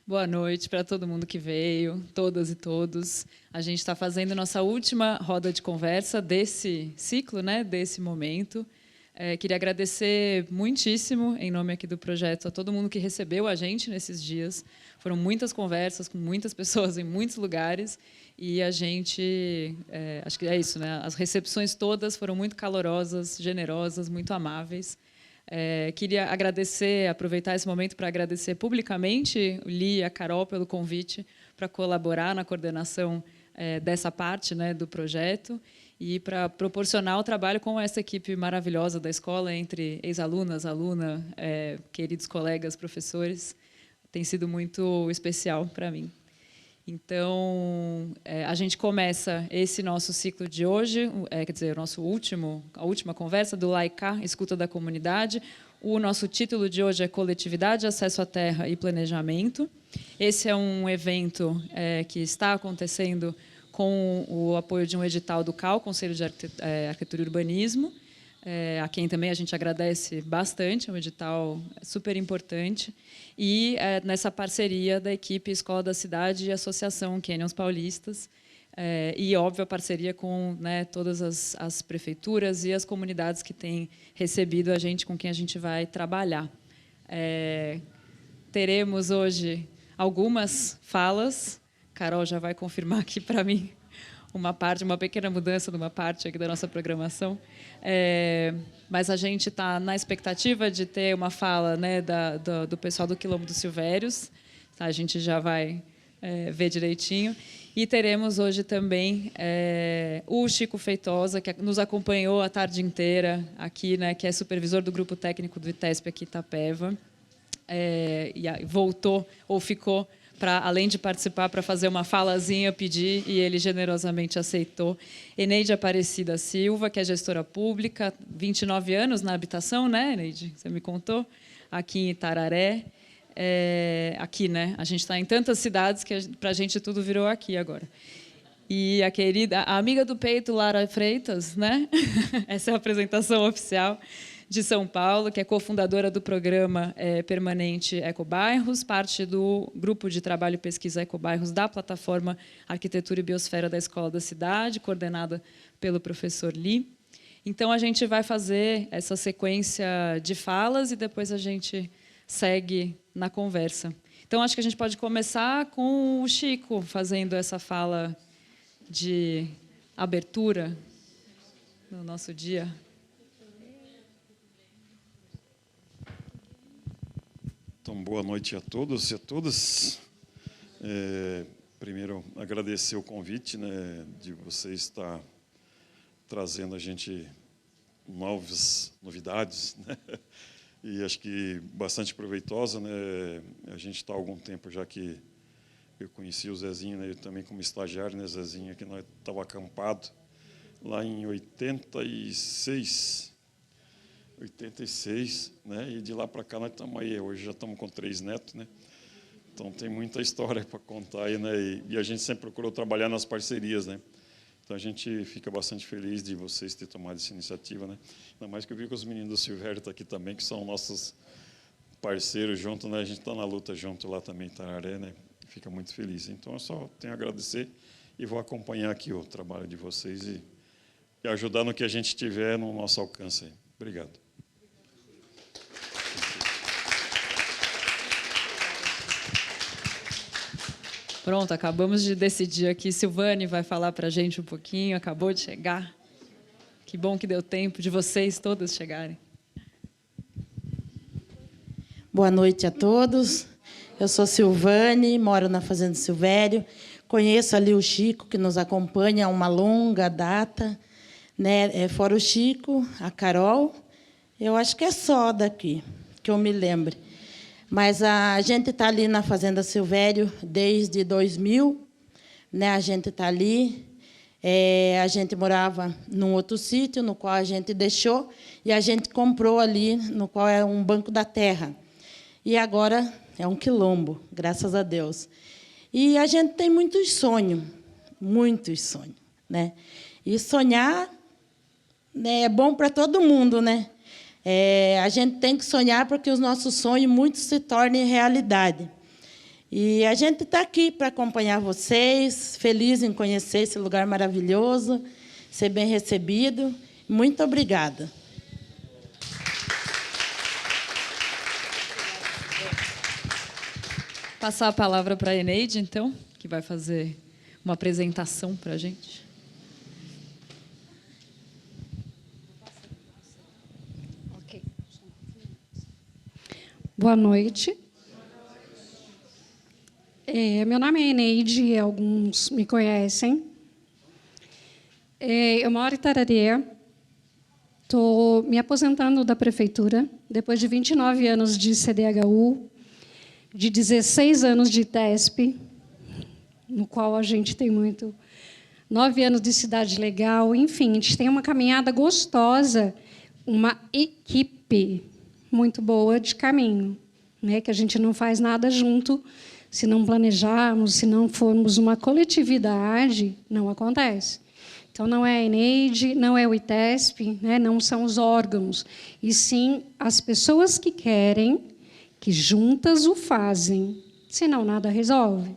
Boa noite para todo mundo que veio, todas e todos. A gente está fazendo nossa última roda de conversa desse ciclo, né, desse momento. Queria agradecer muitíssimo, em nome aqui do projeto, a todo mundo que recebeu a gente nesses dias. Foram muitas conversas com muitas pessoas em muitos lugares e a gente, acho que é isso, né? As recepções todas foram muito calorosas, generosas, muito amáveis. Queria aproveitar esse momento para agradecer publicamente o Li e a Carol pelo convite para colaborar na coordenação dessa parte, né, do projeto e para proporcionar o trabalho com essa equipe maravilhosa da escola, entre ex-alunas, queridos colegas, professores. Tem sido muito especial para mim. Então, a gente começa esse nosso ciclo de hoje, quer dizer, a última conversa do Laika, Escuta da Comunidade. O nosso título de hoje é Coletividade, Acesso à Terra e Planejamento. Esse é um evento que está acontecendo com o apoio de um edital do CAU, Conselho de Arquitetura e Urbanismo, a quem também a gente agradece bastante, é um edital super importante, e nessa parceria da equipe Escola da Cidade e Associação Canyons Paulistas, e, óbvio, a parceria com, né, todas as prefeituras e as comunidades que têm recebido a gente, com quem a gente vai trabalhar. Teremos hoje algumas falas, Carol já vai confirmar aqui para mim, uma pequena mudança de uma parte aqui da nossa programação, mas a gente está na expectativa de ter uma fala, né, do pessoal do Quilombo dos Silvérios, tá? A gente já vai ver direitinho. E teremos hoje também o Chico Feitosa, que nos acompanhou a tarde inteira aqui, né, que é supervisor do grupo técnico do ITESP aqui em Itapeva, e voltou ou ficou para, além de participar, para fazer uma falazinha, pedir, e ele generosamente aceitou. Eneide Aparecida Silva, que é gestora pública, 29 anos na habitação, né, Eneide? Você me contou? Aqui em Itararé. Aqui, né? A gente está em tantas cidades que, para a gente, tudo virou aqui agora. E a amiga do peito, Lara Freitas, né? Essa é a apresentação oficial, de São Paulo, que é cofundadora do programa permanente Ecobairros, parte do grupo de trabalho e pesquisa Ecobairros da plataforma Arquitetura e Biosfera da Escola da Cidade, coordenada pelo professor Li. Então, a gente vai fazer essa sequência de falas e depois a gente segue na conversa. Então, acho que a gente pode começar com o Chico fazendo essa fala de abertura no nosso dia. Então, boa noite a todos e a todas. Primeiro, agradecer o convite, né, de você estar trazendo a gente novas novidades, né, e acho que bastante proveitosa, né. A gente está há algum tempo já que eu conheci o Zezinho, né, eu também como estagiário, né, Zezinho, que nós estava acampado lá em 86, né? E de lá para cá nós estamos aí, hoje já estamos com 3 netos, né? Então tem muita história para contar aí, né? E a gente sempre procurou trabalhar nas parcerias, né? Então a gente fica bastante feliz de vocês terem tomado essa iniciativa, né? Ainda mais que eu vi que os meninos do Silvério estão aqui também, que são nossos parceiros juntos, né? A gente está na luta junto lá também em Tararé, né? Fica muito feliz. Então eu só tenho a agradecer e vou acompanhar aqui o trabalho de vocês e ajudar no que a gente tiver no nosso alcance aí. Obrigado. Pronto, acabamos de decidir aqui. Silvane vai falar para a gente um pouquinho, acabou de chegar. Que bom que deu tempo de vocês todas chegarem. Boa noite a todos. Eu sou Silvane, moro na Fazenda Silvério. Conheço ali o Chico, que nos acompanha há uma longa data, né? Fora o Chico, a Carol, eu acho que é só daqui, que eu me lembre. Mas a gente está ali na Fazenda Silvério desde 2000, né? A gente está ali. A gente morava num outro sítio, no qual a gente deixou, e a gente comprou ali, no qual é um banco da terra. E agora é um quilombo, graças a Deus. E a gente tem muitos sonhos, né? E sonhar, né, é bom para todo mundo, né? A gente tem que sonhar para que os nossos sonhos muitos se tornem realidade. E a gente está aqui para acompanhar vocês, feliz em conhecer esse lugar maravilhoso, ser bem recebido. Muito obrigada. Passar a palavra para a Eneide, então, que vai fazer uma apresentação para a gente. Okay. Boa noite. Meu nome é Eneide, alguns me conhecem. Eu moro em Tararé. Estou me aposentando da prefeitura, depois de 29 anos de CDHU, de 16 anos de ITESP, no qual a gente tem 9 anos de cidade legal, enfim, a gente tem uma caminhada gostosa, uma equipe muito boa de caminho, né? Que a gente não faz nada junto, se não planejarmos, se não formos uma coletividade, não acontece. Então, não é a Eneide, não é o ITESP, né? Não são os órgãos, e sim as pessoas que querem, que juntas o fazem, senão nada resolve.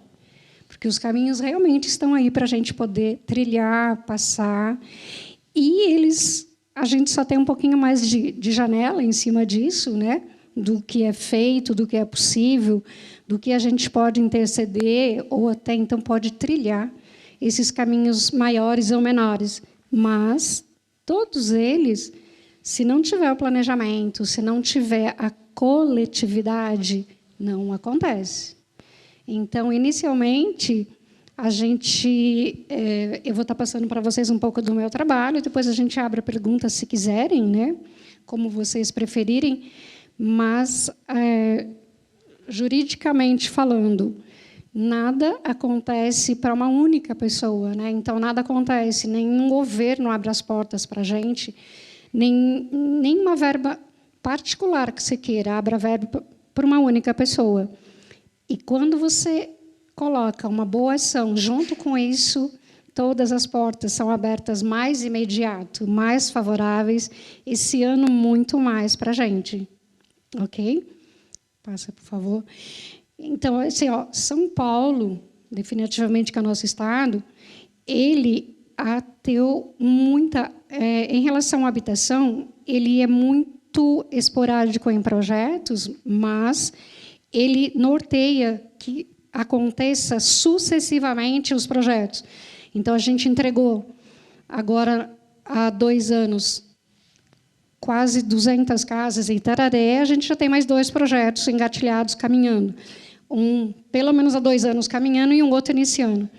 Porque os caminhos realmente estão aí para a gente poder trilhar, passar, e a gente só tem um pouquinho mais de janela em cima disso, né? Do que é feito, do que é possível, do que a gente pode interceder, ou até então pode trilhar esses caminhos maiores ou menores. Mas todos eles, se não tiver o planejamento, se não tiver a coletividade, não acontece. Então, inicialmente, eu vou estar passando para vocês um pouco do meu trabalho, depois a gente abre a pergunta, se quiserem, né? Como vocês preferirem, mas, juridicamente falando, nada acontece para uma única pessoa, né? Então, nada acontece, nenhum governo abre as portas para a gente, nem uma verba particular que você queira, abra verba para uma única pessoa. E quando você coloca uma boa ação junto com isso, todas as portas são abertas mais imediato, mais favoráveis, esse ano muito mais para a gente. Ok? Passa, por favor. Então, assim, São Paulo, definitivamente que é o nosso estado, ele ateu muita... em relação à habitação, ele é muito esporádico em projetos, mas ele norteia que aconteça sucessivamente os projetos. Então, a gente entregou, agora, há 2 anos, quase 200 casas em Tararé, a gente já tem mais 2 projetos engatilhados, caminhando. Um, pelo menos há 2 anos, caminhando, e um outro iniciando.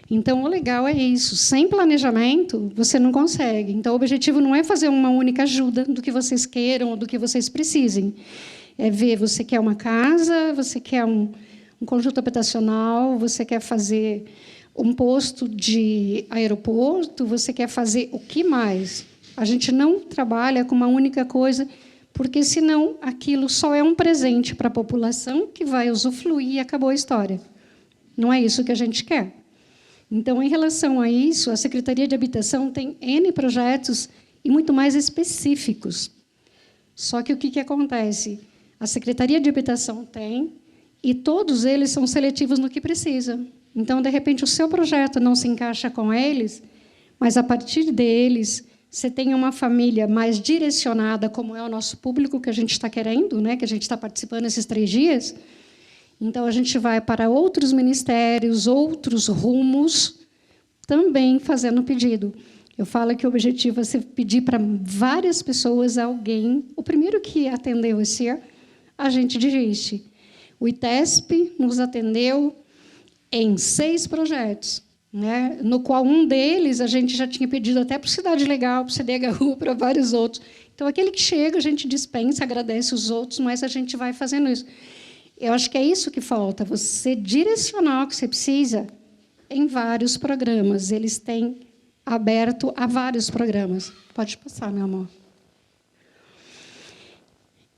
Então, o legal é isso. Sem planejamento, você não consegue. Então, o objetivo não é fazer uma única ajuda do que vocês queiram ou do que vocês precisem. É ver, você quer uma casa, você quer um conjunto habitacional, você quer fazer um posto de aeroporto, você quer fazer o que mais? A gente não trabalha com uma única coisa, porque, senão, aquilo só é um presente para a população que vai usufruir e acabou a história. Não é isso que a gente quer. Então, em relação a isso, a Secretaria de Habitação tem N projetos e muito mais específicos. Só que o que acontece? A Secretaria de Habitação tem, e todos eles são seletivos no que precisa. Então, de repente, o seu projeto não se encaixa com eles, mas, a partir deles, você tem uma família mais direcionada, como é o nosso público que a gente está querendo, né, que a gente está participando esses 3 dias. Então, a gente vai para outros ministérios, outros rumos, também fazendo pedido. Eu falo que o objetivo é você pedir para várias pessoas, alguém. O primeiro que atendeu esse ano, a gente dirige. O ITESP nos atendeu em 6 projetos, né, no qual um deles a gente já tinha pedido até para o Cidade Legal, para o CDHU, para vários outros. Então, aquele que chega, a gente dispensa, agradece os outros, mas a gente vai fazendo isso. Eu acho que é isso que falta, você direcionar o que você precisa em vários programas. Eles têm aberto a vários programas. Pode passar, meu amor.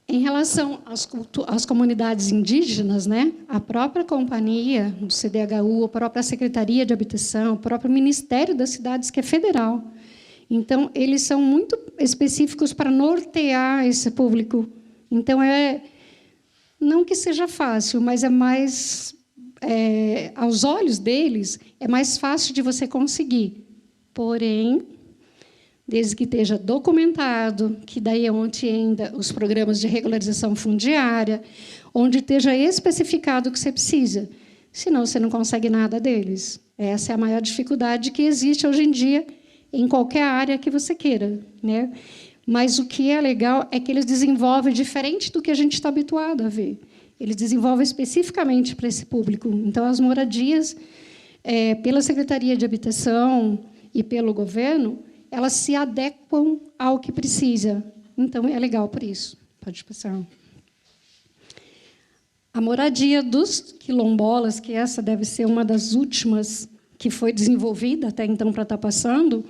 Em relação às comunidades indígenas, né, a própria companhia do CDHU, a própria Secretaria de Habitação, o próprio Ministério das Cidades, que é federal. Então, eles são muito específicos para nortear esse público. Então, não que seja fácil, mas é mais aos olhos deles, é mais fácil de você conseguir. Porém, desde que esteja documentado, que daí é onde entra os programas de regularização fundiária, onde esteja especificado o que você precisa. Senão, você não consegue nada deles. Essa é a maior dificuldade que existe hoje em dia em qualquer área que você queira, né? Mas o que é legal é que eles desenvolvem diferente do que a gente está habituado a ver. Eles desenvolvem especificamente para esse público. Então, as moradias, pela Secretaria de Habitação e pelo governo, elas se adequam ao que precisa. Então, é legal por isso. Pode passar. A moradia dos quilombolas, que essa deve ser uma das últimas que foi desenvolvida até então para estar passando,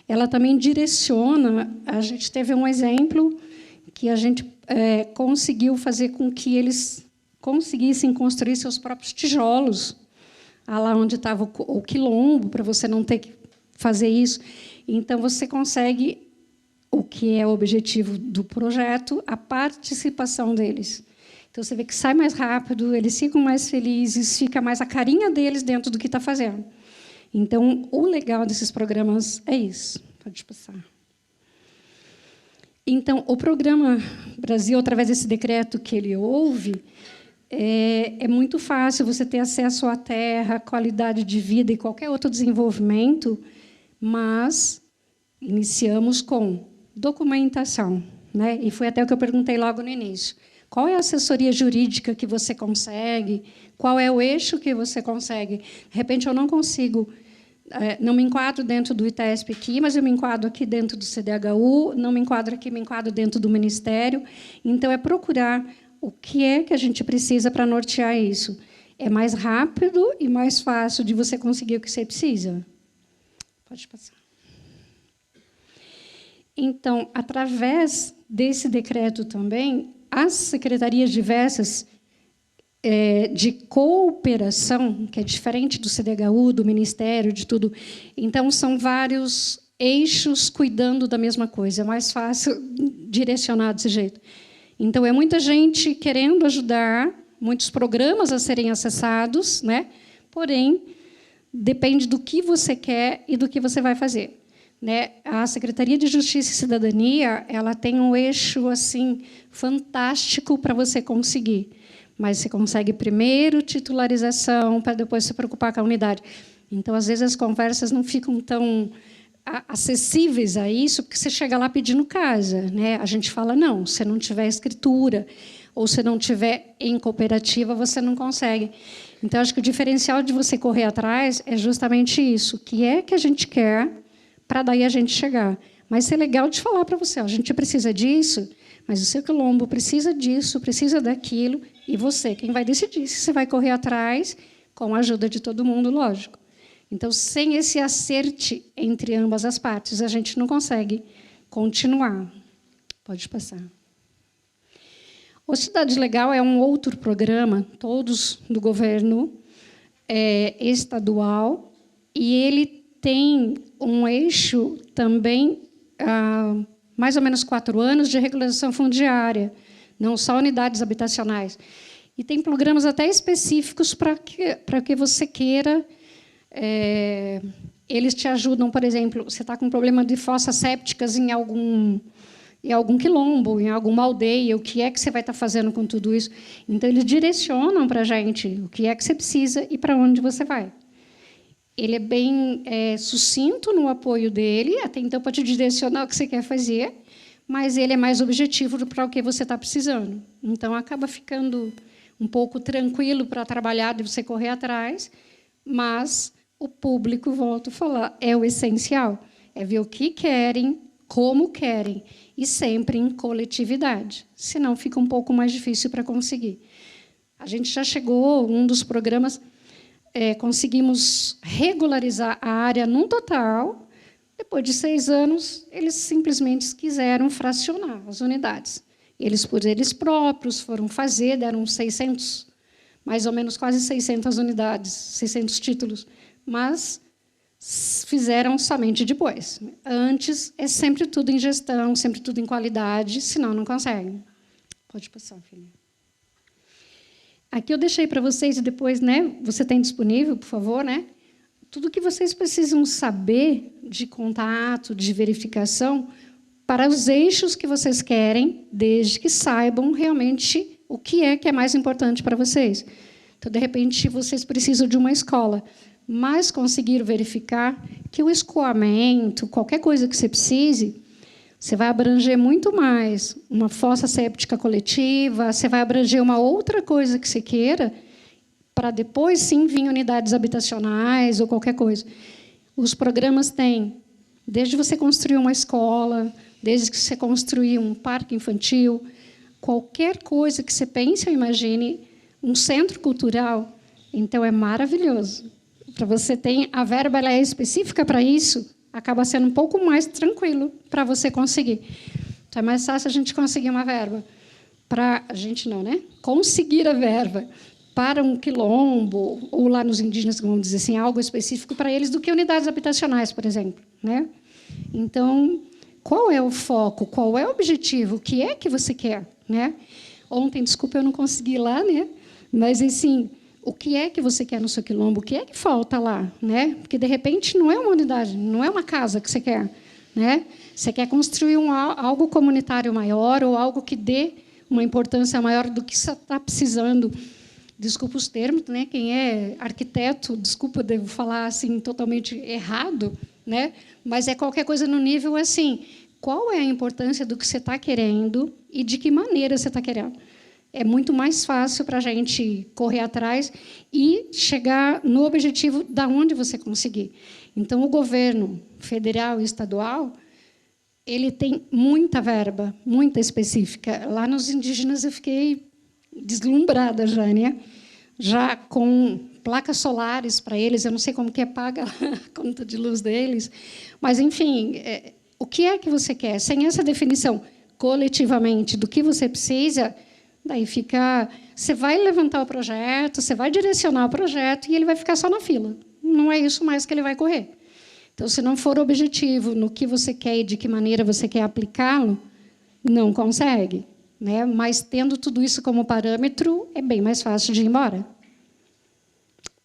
ela também direciona. A gente teve um exemplo que a gente conseguiu fazer com que eles conseguissem construir seus próprios tijolos, lá onde estava o quilombo, para você não ter que fazer isso. Então, você consegue, o que é o objetivo do projeto, a participação deles. Então, você vê que sai mais rápido, eles ficam mais felizes, fica mais a carinha deles dentro do que está fazendo. Então, o legal desses programas é isso. Pode passar. Então, o Programa Brasil, através desse decreto que ele houve, é muito fácil você ter acesso à terra, qualidade de vida e qualquer outro desenvolvimento, mas iniciamos com documentação, né? E foi até o que eu perguntei logo no início. Qual é a assessoria jurídica que você consegue? Qual é o eixo que você consegue? De repente, eu não consigo, não me enquadro dentro do ITESP aqui, mas eu me enquadro aqui dentro do CDHU, não me enquadro aqui, me enquadro dentro do Ministério. Então, é procurar o que é que a gente precisa para nortear isso. É mais rápido e mais fácil de você conseguir o que você precisa. Pode passar. Então, através desse decreto também, as secretarias diversas de cooperação, que é diferente do CDHU, do Ministério, de tudo, então, são vários eixos cuidando da mesma coisa. É mais fácil direcionar desse jeito. Então, é muita gente querendo ajudar, muitos programas a serem acessados, né? Porém, depende do que você quer e do que você vai fazer. Né? A Secretaria de Justiça e Cidadania, ela tem um eixo assim fantástico para você conseguir, mas você consegue primeiro titularização para depois se preocupar com a unidade. Então, às vezes, as conversas não ficam tão acessíveis a isso, porque você chega lá pedindo casa, né? A gente fala, não, se não tiver escritura ou se não tiver em cooperativa, você não consegue. Então, acho que o diferencial de você correr atrás é justamente isso, que é que a gente quer, para daí a gente chegar. Mas é legal de falar para você, ó, a gente precisa disso, mas o seu quilombo precisa disso, precisa daquilo, e você, quem vai decidir se você vai correr atrás, com a ajuda de todo mundo, lógico. Então, sem esse acerte entre ambas as partes, a gente não consegue continuar. Pode passar. O Cidade Legal é um outro programa, todos do governo estadual, e ele tem um eixo também, há mais ou menos 4 anos, de regularização fundiária, não só unidades habitacionais. E tem programas até específicos para que você queira. Eles te ajudam, por exemplo, você está com um problema de fossas sépticas em algum quilombo, em alguma aldeia, o que é que você vai estar fazendo com tudo isso? Então, eles direcionam para a gente o que é que você precisa e para onde você vai. Ele é bem sucinto no apoio dele, até então para te direcionar o que você quer fazer, mas ele é mais objetivo para o que você está precisando. Então, acaba ficando um pouco tranquilo para trabalhar, de você correr atrás, mas o público, volto a falar, é o essencial. É ver o que querem, como querem, e sempre em coletividade. Senão, fica um pouco mais difícil para conseguir. A gente já chegou, um dos programas, conseguimos regularizar a área num total. Depois de 6 anos, eles simplesmente quiseram fracionar as unidades. Eles, por eles próprios, foram fazer, deram 600, mais ou menos quase 600 unidades, 600 títulos, mas fizeram somente depois. Antes, é sempre tudo em gestão, sempre tudo em qualidade, senão não conseguem. Pode passar, filha. Aqui eu deixei para vocês, e depois, né, você tem disponível, por favor, né? Tudo que vocês precisam saber de contato, de verificação, para os eixos que vocês querem, desde que saibam realmente o que é mais importante para vocês. Então, de repente, vocês precisam de uma escola, mas conseguir verificar que o escoamento, qualquer coisa que você precise, você vai abranger muito mais uma fossa séptica coletiva, você vai abranger uma outra coisa que você queira, para depois, sim, vir unidades habitacionais ou qualquer coisa. Os programas têm, desde você construir uma escola, desde que você construir um parque infantil, qualquer coisa que você pense ou imagine, um centro cultural, então é maravilhoso. Para você ter a verba, ela é específica para isso, acaba sendo um pouco mais tranquilo para você conseguir. Então, é mais fácil a gente conseguir uma verba. Para a gente não, né? Conseguir a verba para um quilombo, ou lá nos indígenas, vamos dizer assim, algo específico para eles, do que unidades habitacionais, por exemplo, né? Então, qual é o foco? Qual é o objetivo? O que é que você quer, né? Ontem, desculpa, eu não consegui ir lá, né? Mas, assim, o que é que você quer no seu quilombo? O que é que falta lá, né? Porque, de repente, não é uma unidade, não é uma casa que você quer, né? Você quer construir algo comunitário maior ou algo que dê uma importância maior do que você está precisando. Desculpa os termos, né? Quem é arquiteto, desculpa, devo falar assim totalmente errado, né? Mas é qualquer coisa no nível assim. Qual é a importância do que você está querendo e de que maneira você está querendo? É muito mais fácil para a gente correr atrás e chegar no objetivo da onde você conseguir. Então, o governo federal e estadual, ele tem muita verba, muita específica. Lá nos indígenas eu fiquei deslumbrada já, né? Já com placas solares para eles, eu não sei como que é paga a conta de luz deles, mas, enfim, o que é que você quer? Sem essa definição coletivamente do que você precisa, daí fica... Você vai levantar o projeto, você vai direcionar o projeto e ele vai ficar só na fila. Não é isso mais que ele vai correr. Então, se não for objetivo no que você quer e de que maneira você quer aplicá-lo, não consegue, né? Mas, tendo tudo isso como parâmetro, é bem mais fácil de ir embora.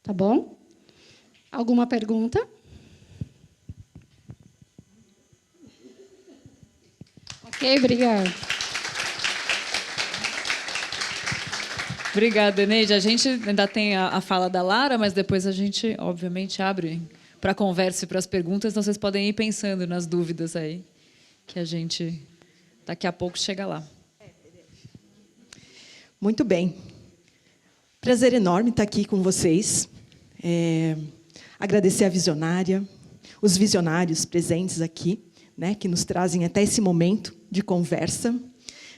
Tá bom? Alguma pergunta? Ok, obrigada. Obrigada, Eneide. A gente ainda tem a fala da Lara, mas depois a gente, obviamente, abre para a conversa e para as perguntas. Então, vocês podem ir pensando nas dúvidas aí, que a gente, daqui a pouco, chega lá. Muito bem. Prazer enorme estar aqui com vocês. Agradecer a visionária, os visionários presentes aqui, né, que nos trazem até esse momento de conversa.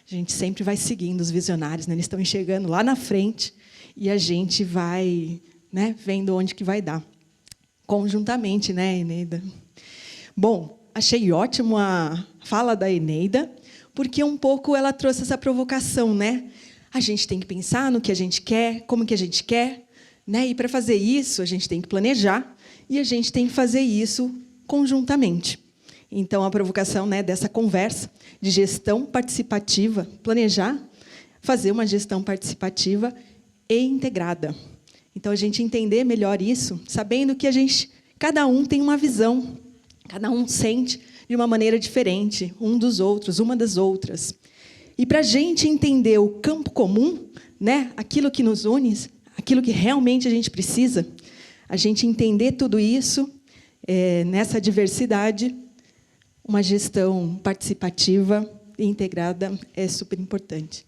A gente sempre vai seguindo os visionários, né? Eles estão enxergando lá na frente e a gente vai, né, vendo onde que vai dar. Conjuntamente, né, Eneida? Bom, achei ótimo a fala da Eneida, porque um pouco ela trouxe essa provocação, né? A gente tem que pensar no que a gente quer, como que a gente quer, né? E, para fazer isso, a gente tem que planejar e a gente tem que fazer isso conjuntamente. Então, a provocação, né, dessa conversa de gestão participativa, planejar, fazer uma gestão participativa e integrada. Então, a gente entender melhor isso, sabendo que cada um tem uma visão, cada um sente de uma maneira diferente, um dos outros, uma das outras. E, para a gente entender o campo comum, né, aquilo que nos une, aquilo que realmente a gente precisa, a gente entender tudo isso, nessa diversidade, uma gestão participativa e integrada é super importante.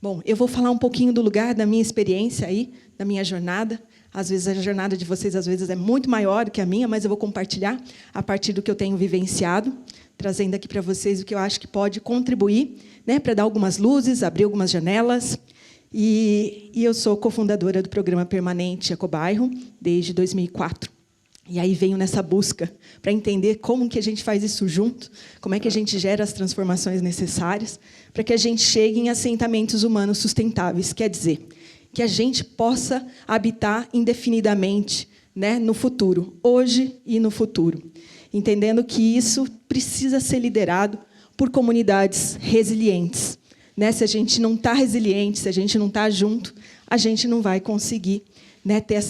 Bom, eu vou falar um pouquinho do lugar da minha experiência aí, da minha jornada. Às vezes a jornada de vocês é muito maior que a minha, mas eu vou compartilhar a partir do que eu tenho vivenciado, trazendo aqui para vocês o que eu acho que pode contribuir, né, para dar algumas luzes, abrir algumas janelas. E eu sou cofundadora do programa permanente Ecobairro desde 2004. E aí venho nessa busca para entender como que a gente faz isso junto, como é que a gente gera as transformações necessárias para que a gente chegue em assentamentos humanos sustentáveis, quer dizer, que a gente possa habitar indefinidamente, né, no futuro, hoje e no futuro, entendendo que isso precisa ser liderado por comunidades resilientes, né, se a gente não está resiliente, se a gente não está junto, a gente não vai conseguir, né, ter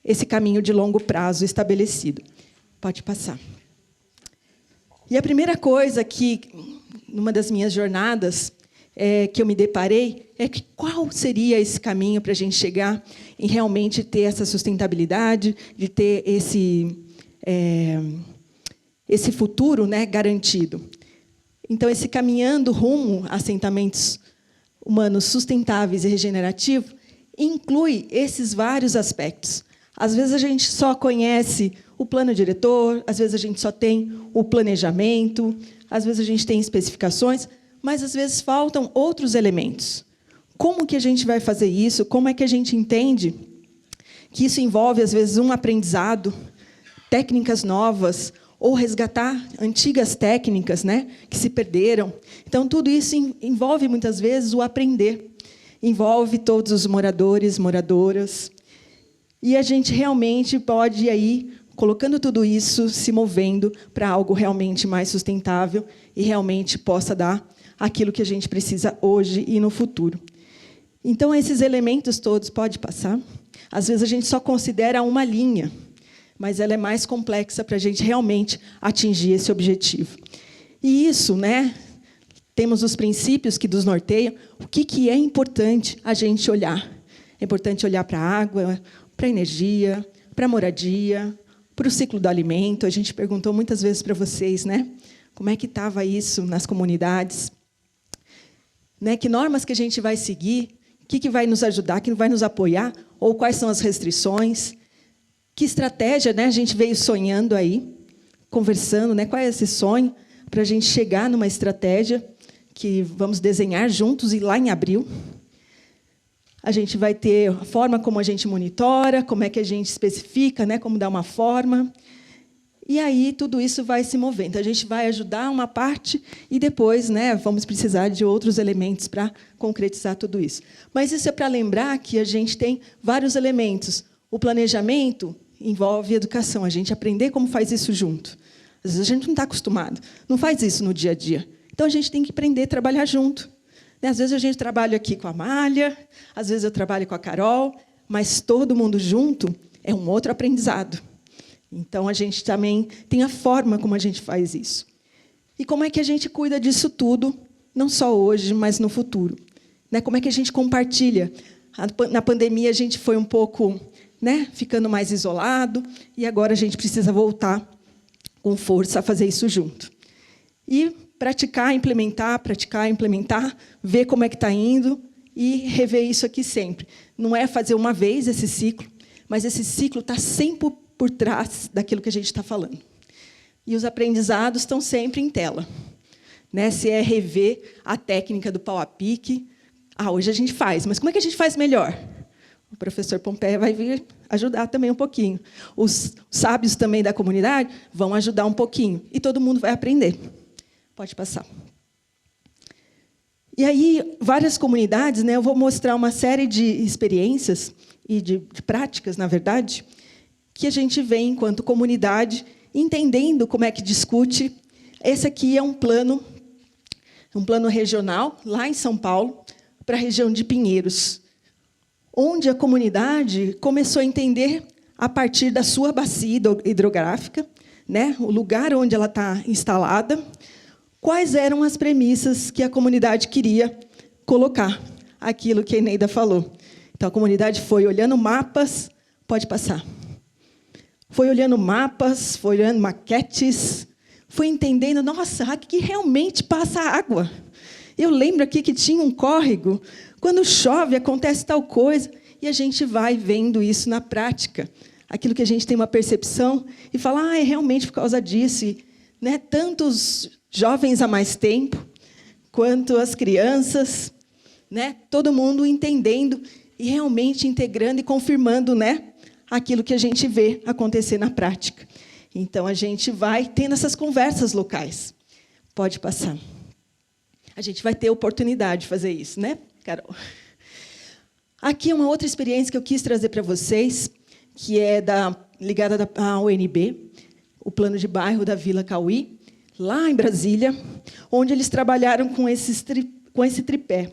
esse caminho de longo prazo estabelecido. Pode passar. E a primeira coisa que, numa das minhas jornadas, que eu me deparei, é que qual seria esse caminho para a gente chegar em realmente ter essa sustentabilidade, de ter esse futuro, né, garantido. Então, esse caminhando rumo a assentamentos humanos sustentáveis e regenerativos inclui esses vários aspectos. Às vezes, a gente só conhece o plano diretor, às vezes, a gente só tem o planejamento, às vezes, a gente tem especificações, mas, às vezes, faltam outros elementos. Como que a gente vai fazer isso? Como é que a gente entende que isso envolve, às vezes, um aprendizado, técnicas novas, ou resgatar antigas técnicas, né, que se perderam. Então, tudo isso envolve, muitas vezes, o aprender. Envolve todos os moradores, moradoras. E a gente realmente pode ir aí, colocando tudo isso, se movendo para algo realmente mais sustentável e realmente possa dar aquilo que a gente precisa hoje e no futuro. Então, esses elementos todos, pode passar. Às vezes, a gente só considera uma linha, mas ela é mais complexa para a gente realmente atingir esse objetivo. E isso, né, temos os princípios que nos norteiam. O que é importante a gente olhar? É importante olhar para a água, para a energia, para a moradia, para o ciclo do alimento. A gente perguntou muitas vezes para vocês, né, como é que estava isso nas comunidades, né, que normas que a gente vai seguir, o que vai nos ajudar, que vai nos apoiar, ou quais são as restrições. Que estratégia, né, a gente veio sonhando aí, conversando, né, qual é esse sonho, para a gente chegar numa estratégia que vamos desenhar juntos, e lá em abril a gente vai ter a forma como a gente monitora, como é que a gente especifica, né, como dar uma forma. E aí tudo isso vai se movendo. A gente vai ajudar uma parte e depois, né, vamos precisar de outros elementos para concretizar tudo isso. Mas isso é para lembrar que a gente tem vários elementos. O planejamento envolve educação, a gente aprender como faz isso junto. Às vezes, a gente não está acostumado, não faz isso no dia a dia. Então, a gente tem que aprender a trabalhar junto. Às vezes, a gente trabalha aqui com a Amália, às vezes, eu trabalho com a Carol, mas todo mundo junto é um outro aprendizado. Então, a gente também tem a forma como a gente faz isso. E como é que a gente cuida disso tudo, não só hoje, mas no futuro? Como é que a gente compartilha? Na pandemia, a gente foi um pouco, né, ficando mais isolado, e agora a gente precisa voltar com força a fazer isso junto. E praticar, implementar, ver como é que está indo e rever isso aqui sempre. Não é fazer uma vez esse ciclo, mas esse ciclo está sempre por trás daquilo que a gente está falando. E os aprendizados estão sempre em tela. Se é rever a técnica do pau a pique, hoje a gente faz, mas como é que a gente faz melhor? O professor Pompeia vai vir ajudar também um pouquinho. Os sábios também da comunidade vão ajudar um pouquinho. E todo mundo vai aprender. Pode passar. E aí, várias comunidades, né, eu vou mostrar uma série de experiências e de práticas, na verdade, que a gente vem, enquanto comunidade, entendendo como é que discute. Esse aqui é um plano regional, lá em São Paulo, para a região de Pinheiros, onde a comunidade começou a entender, a partir da sua bacia hidrográfica, né, o lugar onde ela está instalada, quais eram as premissas que a comunidade queria colocar, aquilo que a Eneida falou. Então, a comunidade foi olhando mapas, pode passar. Foi olhando mapas, foi olhando maquetes, foi entendendo, nossa, aqui realmente passa água. Eu lembro aqui que tinha um córrego, quando chove acontece tal coisa, e a gente vai vendo isso na prática. Aquilo que a gente tem uma percepção e fala, é realmente por causa disso. E, né, tantos jovens há mais tempo, quanto as crianças, né, todo mundo entendendo e realmente integrando e confirmando, né, aquilo que a gente vê acontecer na prática. Então, a gente vai tendo essas conversas locais. Pode passar. A gente vai ter oportunidade de fazer isso, né, Carol? Aqui é uma outra experiência que eu quis trazer para vocês, que é ligada à UNB, o plano de bairro da Vila Cauí, lá em Brasília, onde eles trabalharam com esses com esse tripé.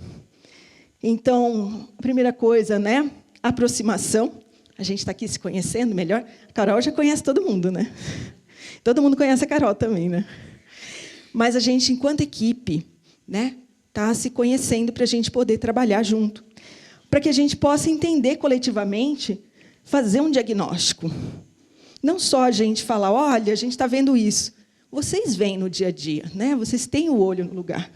Então, a primeira coisa, né? Aproximação. A gente está aqui se conhecendo melhor. A Carol já conhece todo mundo, né? Todo mundo conhece a Carol também, né? Mas a gente, enquanto equipe, né, está se conhecendo para a gente poder trabalhar junto, para que a gente possa entender coletivamente, fazer um diagnóstico. Não só a gente falar, olha, a gente está vendo isso. Vocês veem no dia a dia, né? Vocês têm o olho no lugar.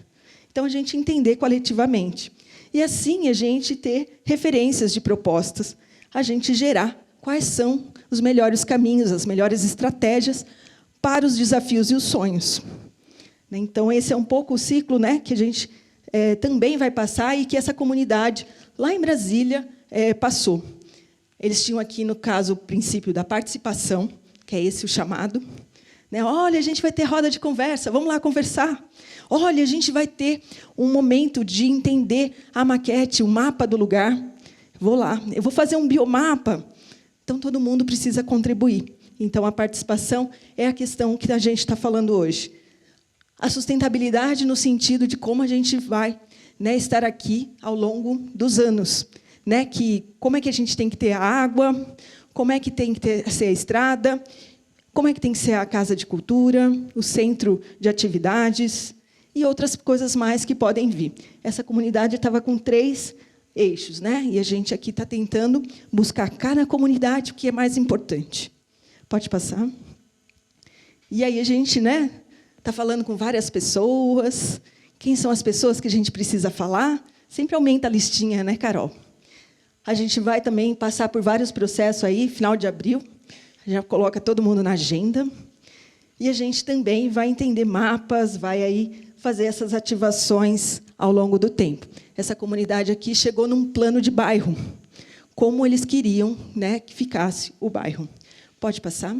Então, a gente entender coletivamente. E, assim, a gente ter referências de propostas, a gente gerar quais são os melhores caminhos, as melhores estratégias para os desafios e os sonhos. Então, esse é um pouco o ciclo, né, que a gente também vai passar e que essa comunidade, lá em Brasília, passou. Eles tinham aqui, no caso, o princípio da participação, que é esse o chamado. Né? Olha, a gente vai ter roda de conversa, vamos lá conversar. Olha, a gente vai ter um momento de entender a maquete, o mapa do lugar. Vou lá, eu vou fazer um biomapa. Então, todo mundo precisa contribuir. Então, a participação é a questão que a gente está falando hoje. A sustentabilidade no sentido de como a gente vai, né, estar aqui ao longo dos anos. Né, como é que a gente tem que ter a água, como é que tem que ser a estrada, como é que tem que ser a casa de cultura, o centro de atividades e outras coisas mais que podem vir. Essa comunidade estava com 3 eixos, né? E a gente aqui está tentando buscar cada comunidade o que é mais importante. Pode passar. E aí a gente, né, está falando com várias pessoas. Quem são as pessoas que a gente precisa falar? Sempre aumenta a listinha, né, Carol? A gente vai também passar por vários processos aí, final de abril. Já coloca todo mundo na agenda. E a gente também vai entender mapas, vai aí fazer essas ativações ao longo do tempo. Essa comunidade aqui chegou num plano de bairro, como eles queriam, né, que ficasse o bairro. Pode passar?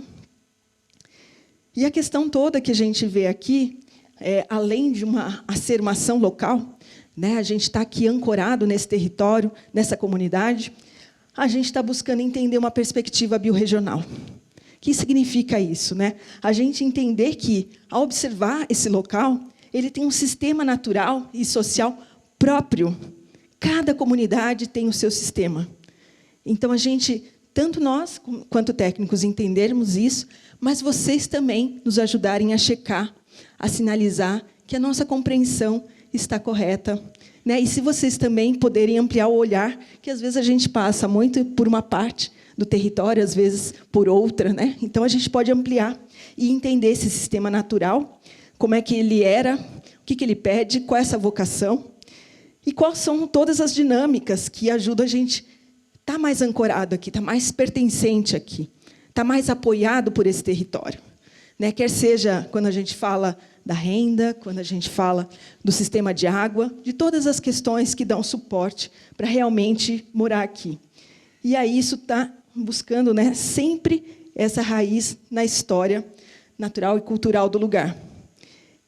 E a questão toda que a gente vê aqui, além de ser uma ação local, né, a gente está aqui ancorado nesse território, nessa comunidade, a gente está buscando entender uma perspectiva biorregional. O que significa isso? Né? A gente entender que, ao observar esse local, ele tem um sistema natural e social próprio. Cada comunidade tem o seu sistema. Então, a gente, tanto nós quanto técnicos, entendermos isso, mas vocês também nos ajudarem a checar, a sinalizar que a nossa compreensão está correta. Né? E se vocês também poderem ampliar o olhar, que às vezes a gente passa muito por uma parte do território, às vezes por outra. Né? Então, a gente pode ampliar e entender esse sistema natural, como é que ele era, o que ele pede, qual é essa vocação, e quais são todas as dinâmicas que ajudam a gente a estar mais ancorado aqui, estar mais pertencente aqui, estar mais apoiado por esse território. Né? Quer seja quando a gente fala da renda, quando a gente fala do sistema de água, de todas as questões que dão suporte para realmente morar aqui. E aí isso está buscando, né, sempre essa raiz na história natural e cultural do lugar.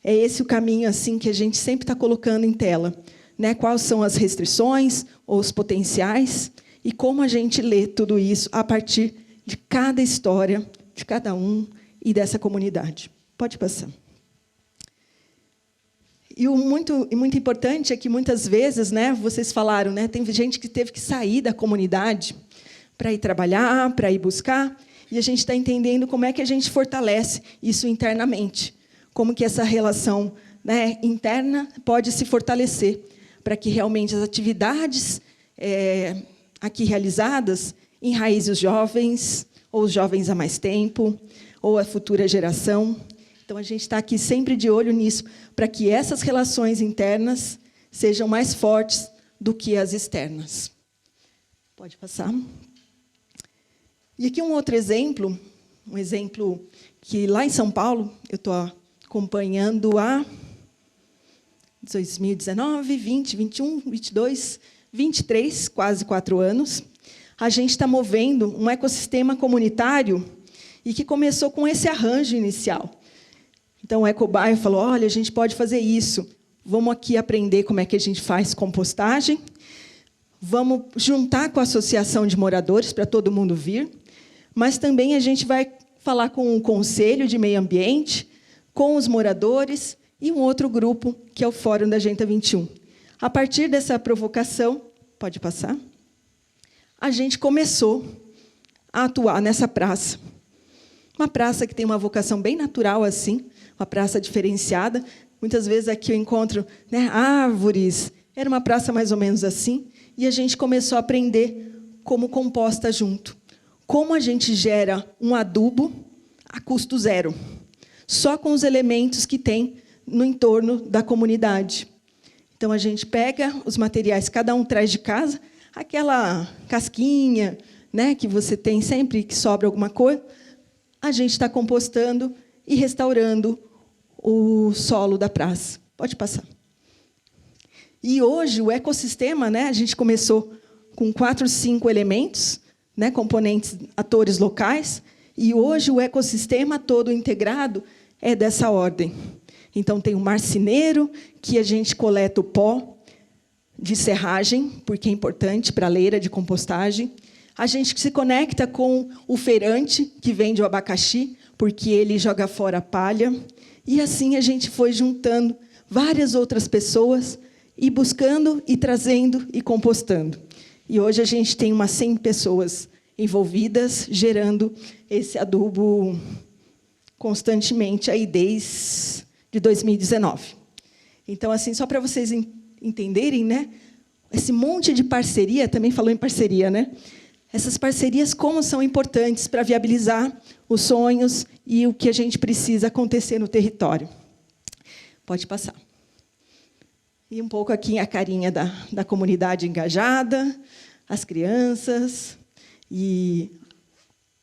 É esse o caminho assim que a gente sempre está colocando em tela. Né? Quais são as restrições ou os potenciais e como a gente lê tudo isso a partir de cada história, de cada um e dessa comunidade. Pode passar. E o muito importante é que, muitas vezes, né, vocês falaram, né, tem gente que teve que sair da comunidade para ir trabalhar, para ir buscar, e a gente está entendendo como é que a gente fortalece isso internamente, como que essa relação, né, interna pode se fortalecer, para que realmente as atividades aqui realizadas enraizem os jovens, ou os jovens há mais tempo, ou a futura geração. Então, a gente está aqui sempre de olho nisso, para que essas relações internas sejam mais fortes do que as externas. Pode passar. E aqui um outro exemplo, um exemplo que, lá em São Paulo, eu estou acompanhando há 2019, 20, 21, 22, 23, quase 4 anos. A gente está movendo um ecossistema comunitário e que começou com esse arranjo inicial. Então, o Ecobairro falou, olha, a gente pode fazer isso. Vamos aqui aprender como é que a gente faz compostagem. Vamos juntar com a associação de moradores para todo mundo vir. Mas também a gente vai falar com o Conselho de Meio Ambiente, com os moradores e um outro grupo, que é o Fórum da Agenda 21. A partir dessa provocação, pode passar, a gente começou a atuar nessa praça. Uma praça que tem uma vocação bem natural, assim, uma praça diferenciada. Muitas vezes aqui eu encontro, né, árvores. Era uma praça mais ou menos assim. E a gente começou a aprender como composta junto. Como a gente gera um adubo a custo zero, só com os elementos que tem no entorno da comunidade. Então, a gente pega os materiais, cada um traz de casa, aquela casquinha, né, que você tem sempre que sobra alguma coisa, a gente está compostando e restaurando o solo da praça. Pode passar. E hoje, o ecossistema, né, a gente começou com 4, 5 elementos, né, componentes, atores locais, e hoje o ecossistema todo integrado é dessa ordem. Então, tem o marceneiro, que a gente coleta o pó de serragem, porque é importante para a leira de compostagem. A gente se conecta com o feirante, que vende o abacaxi, porque ele joga fora a palha. E, assim, a gente foi juntando várias outras pessoas e buscando, e trazendo, e compostando. E hoje a gente tem umas 100 pessoas envolvidas, gerando esse adubo constantemente aí desde 2019. Então, assim, só para vocês entenderem, né, esse monte de parceria, também falou em parceria, né? Essas parcerias, como são importantes para viabilizar os sonhos e o que a gente precisa acontecer no território. Pode passar. E um pouco aqui a carinha da comunidade engajada, as crianças, e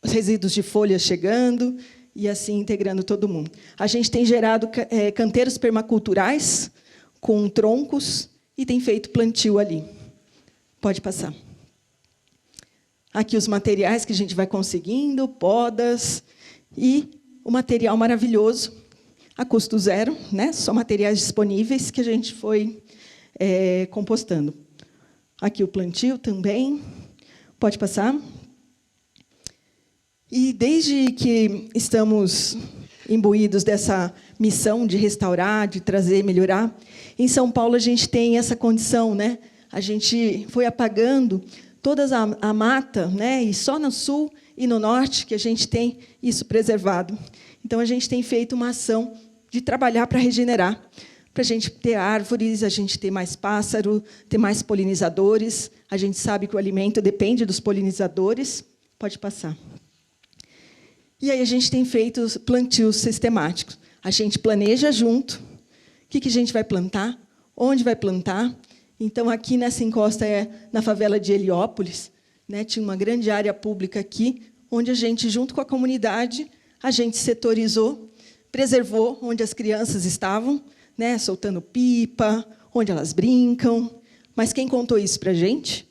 os resíduos de folhas chegando, e assim integrando todo mundo. A gente tem gerado canteiros permaculturais com troncos e tem feito plantio ali. Pode passar. Aqui os materiais que a gente vai conseguindo, podas, e o material maravilhoso, a custo zero, né? Só materiais disponíveis que a gente foi compostando. Aqui o plantio também. Pode passar. E, desde que estamos imbuídos dessa missão de restaurar, de trazer, melhorar, em São Paulo a gente tem essa condição, né? A gente foi apagando toda a mata, né? E só no sul e no norte que a gente tem isso preservado. Então, a gente tem feito uma ação de trabalhar para regenerar, para a gente ter árvores, a gente ter mais pássaro, ter mais polinizadores. A gente sabe que o alimento depende dos polinizadores. Pode passar. E aí a gente tem feito os plantios sistemáticos. A gente planeja junto o que a gente vai plantar, onde vai plantar. Então, aqui nessa encosta na favela de Heliópolis, né, tinha uma grande área pública aqui, onde a gente, junto com a comunidade, a gente setorizou, preservou onde as crianças estavam, né, soltando pipa, onde elas brincam. Mas quem contou isso para a gente?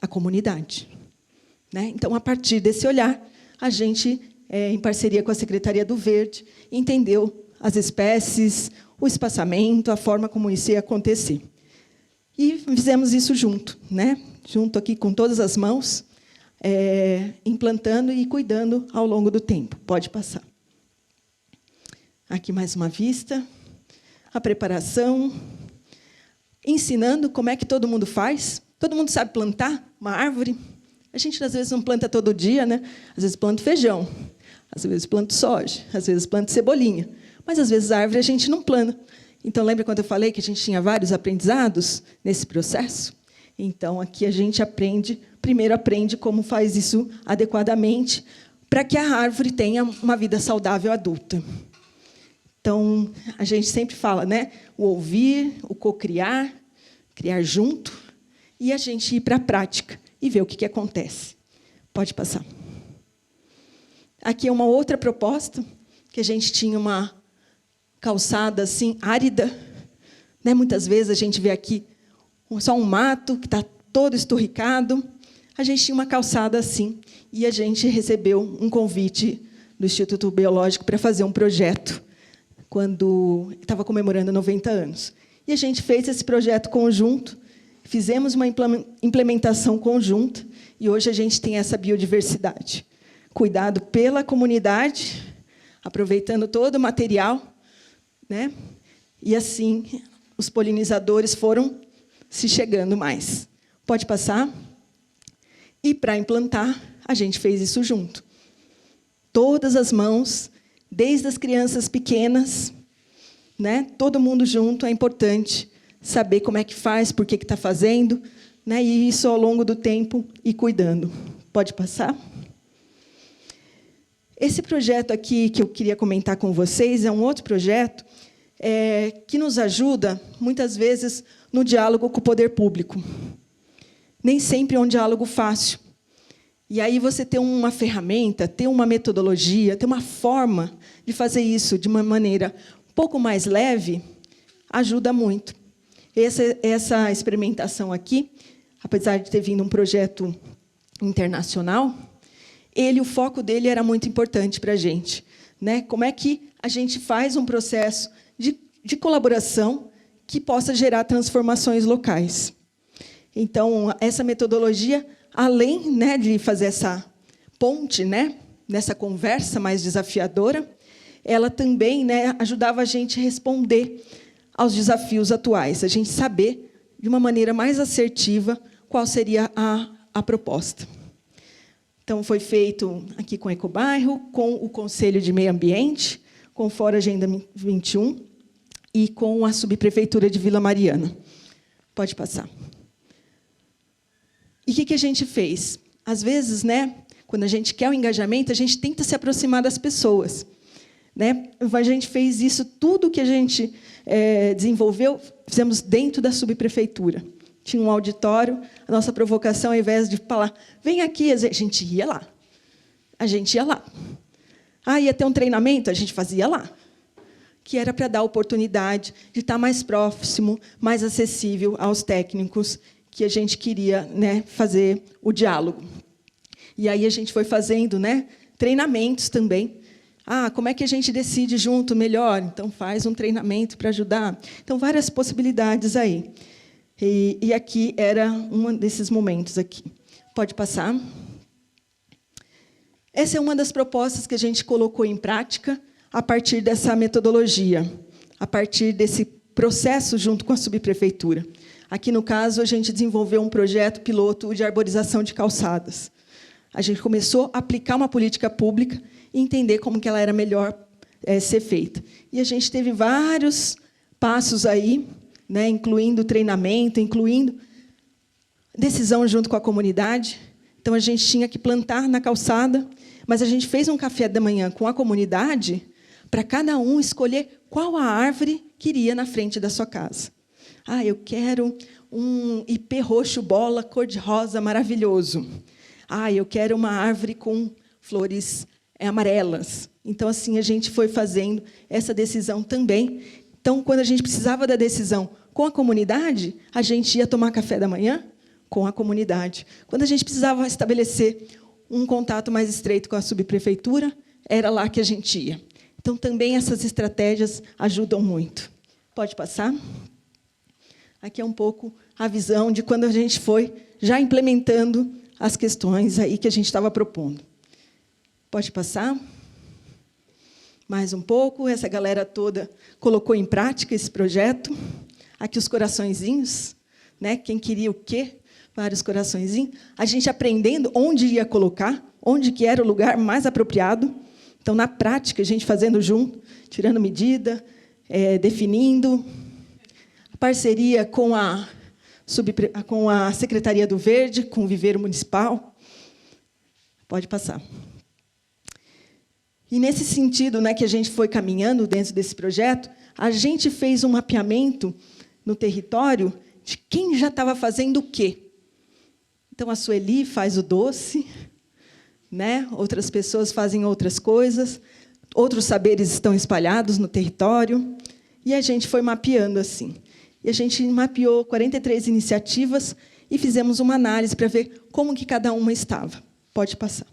A comunidade. Né? Então, a partir desse olhar, a gente, em parceria com a Secretaria do Verde, entendeu as espécies, o espaçamento, a forma como isso ia acontecer. E fizemos isso junto, né? Junto aqui com todas as mãos, implantando e cuidando ao longo do tempo. Pode passar. Aqui mais uma vista. A preparação. Ensinando como é que todo mundo faz. Todo mundo sabe plantar uma árvore. A gente, às vezes, não planta todo dia, né? Às vezes, planta feijão. Às vezes, planta soja. Às vezes, planta cebolinha. Mas, às vezes, a árvore a gente não planta. Então, lembra quando eu falei que a gente tinha vários aprendizados nesse processo? Então, aqui a gente primeiro aprende como faz isso adequadamente, para que a árvore tenha uma vida saudável adulta. Então, a gente sempre fala, né? O ouvir, o cocriar, criar junto, e a gente ir para a prática e ver o que acontece. Pode passar. Aqui é uma outra proposta, que a gente tinha uma calçada assim, árida. Né? Muitas vezes a gente vê aqui só um mato que está todo esturricado. A gente tinha uma calçada assim, e a gente recebeu um convite do Instituto Biológico para fazer um projeto, quando estava comemorando 90 anos. E a gente fez esse projeto conjunto, fizemos uma implementação conjunta, e hoje a gente tem essa biodiversidade. Cuidado pela comunidade, aproveitando todo o material, né? E, assim, os polinizadores foram se chegando mais. Pode passar? E, para implantar, a gente fez isso junto. Todas as mãos, desde as crianças pequenas, né? Todo mundo junto, é importante saber como é que faz, por que está fazendo, né? E isso ao longo do tempo e cuidando. Pode passar? Esse projeto aqui que eu queria comentar com vocês é um outro projeto que nos ajuda, muitas vezes, no diálogo com o poder público. Nem sempre é um diálogo fácil. E aí você ter uma ferramenta, ter uma metodologia, ter uma forma de fazer isso de uma maneira um pouco mais leve, ajuda muito. Essa experimentação aqui, apesar de ter vindo um projeto internacional, o foco dele era muito importante para a gente, né? Como é que a gente faz um processo de colaboração que possa gerar transformações locais. Então, essa metodologia, além, né, de fazer essa ponte, né, nessa conversa mais desafiadora, ela também, né, ajudava a gente a responder aos desafios atuais, a gente saber, de uma maneira mais assertiva, qual seria a proposta. Então, foi feito aqui com o Ecobairro, com o Conselho de Meio Ambiente, com o Fórum Agenda 21 e com a Subprefeitura de Vila Mariana. Pode passar. E o que a gente fez? Às vezes, né, quando a gente quer o engajamento, a gente tenta se aproximar das pessoas. Né? A gente fez isso, tudo que a gente desenvolveu, fizemos dentro da subprefeitura. Tinha um auditório, a nossa provocação, ao invés de falar, vem aqui, a gente ia lá. A gente ia lá. Ah, ia ter um treinamento? A gente fazia lá. Que era para dar a oportunidade de estar mais próximo, mais acessível aos técnicos, que a gente queria, né, fazer o diálogo. E aí a gente foi fazendo, né, treinamentos também. Ah, como é que a gente decide junto melhor? Então, faz um treinamento para ajudar. Então, várias possibilidades aí. E aqui era um desses momentos aqui. Pode passar. Essa é uma das propostas que a gente colocou em prática a partir dessa metodologia, a partir desse processo junto com a subprefeitura. Aqui, no caso, a gente desenvolveu um projeto piloto de arborização de calçadas. A gente começou a aplicar uma política pública e entender como que ela era melhor ser feita. E a gente teve vários passos aí, né, incluindo treinamento, incluindo decisão junto com a comunidade. Então, a gente tinha que plantar na calçada, mas a gente fez um café da manhã com a comunidade para cada um escolher qual a árvore queria na frente da sua casa. Ah, eu quero um ipê roxo bola cor-de-rosa maravilhoso. Ah, eu quero uma árvore com flores amarelas. Então, assim, a gente foi fazendo essa decisão também. Então, quando a gente precisava da decisão com a comunidade, a gente ia tomar café da manhã com a comunidade. Quando a gente precisava estabelecer um contato mais estreito com a subprefeitura, era lá que a gente ia. Então, também essas estratégias ajudam muito. Pode passar? Aqui é um pouco a visão de quando a gente foi já implementando as questões aí que a gente estava propondo. Pode passar? Mais um pouco. Essa galera toda colocou em prática esse projeto. Aqui os coraçõezinhos, né? Quem queria o quê? Vários coraçõezinhos. A gente aprendendo onde ia colocar, onde que era o lugar mais apropriado. Então, na prática, a gente fazendo junto, tirando medida, definindo. A parceria com a Secretaria do Verde, com o Viveiro Municipal. Pode passar. E, nesse sentido, né, que a gente foi caminhando dentro desse projeto, a gente fez um mapeamento no território de quem já estava fazendo o quê. Então, a Sueli faz o doce, né? Outras pessoas fazem outras coisas, outros saberes estão espalhados no território, e a gente foi mapeando assim. E a gente mapeou 43 iniciativas e fizemos uma análise para ver como que cada uma estava. Pode passar.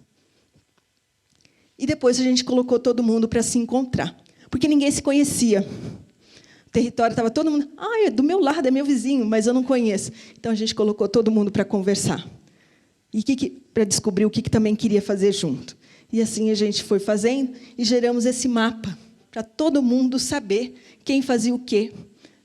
E depois a gente colocou todo mundo para se encontrar, porque ninguém se conhecia. O território estava todo mundo, é do meu lado, é meu vizinho, mas eu não conheço. Então, a gente colocou todo mundo para conversar. E para descobrir o que também queria fazer junto. E assim a gente foi fazendo e geramos esse mapa para todo mundo saber quem fazia o quê,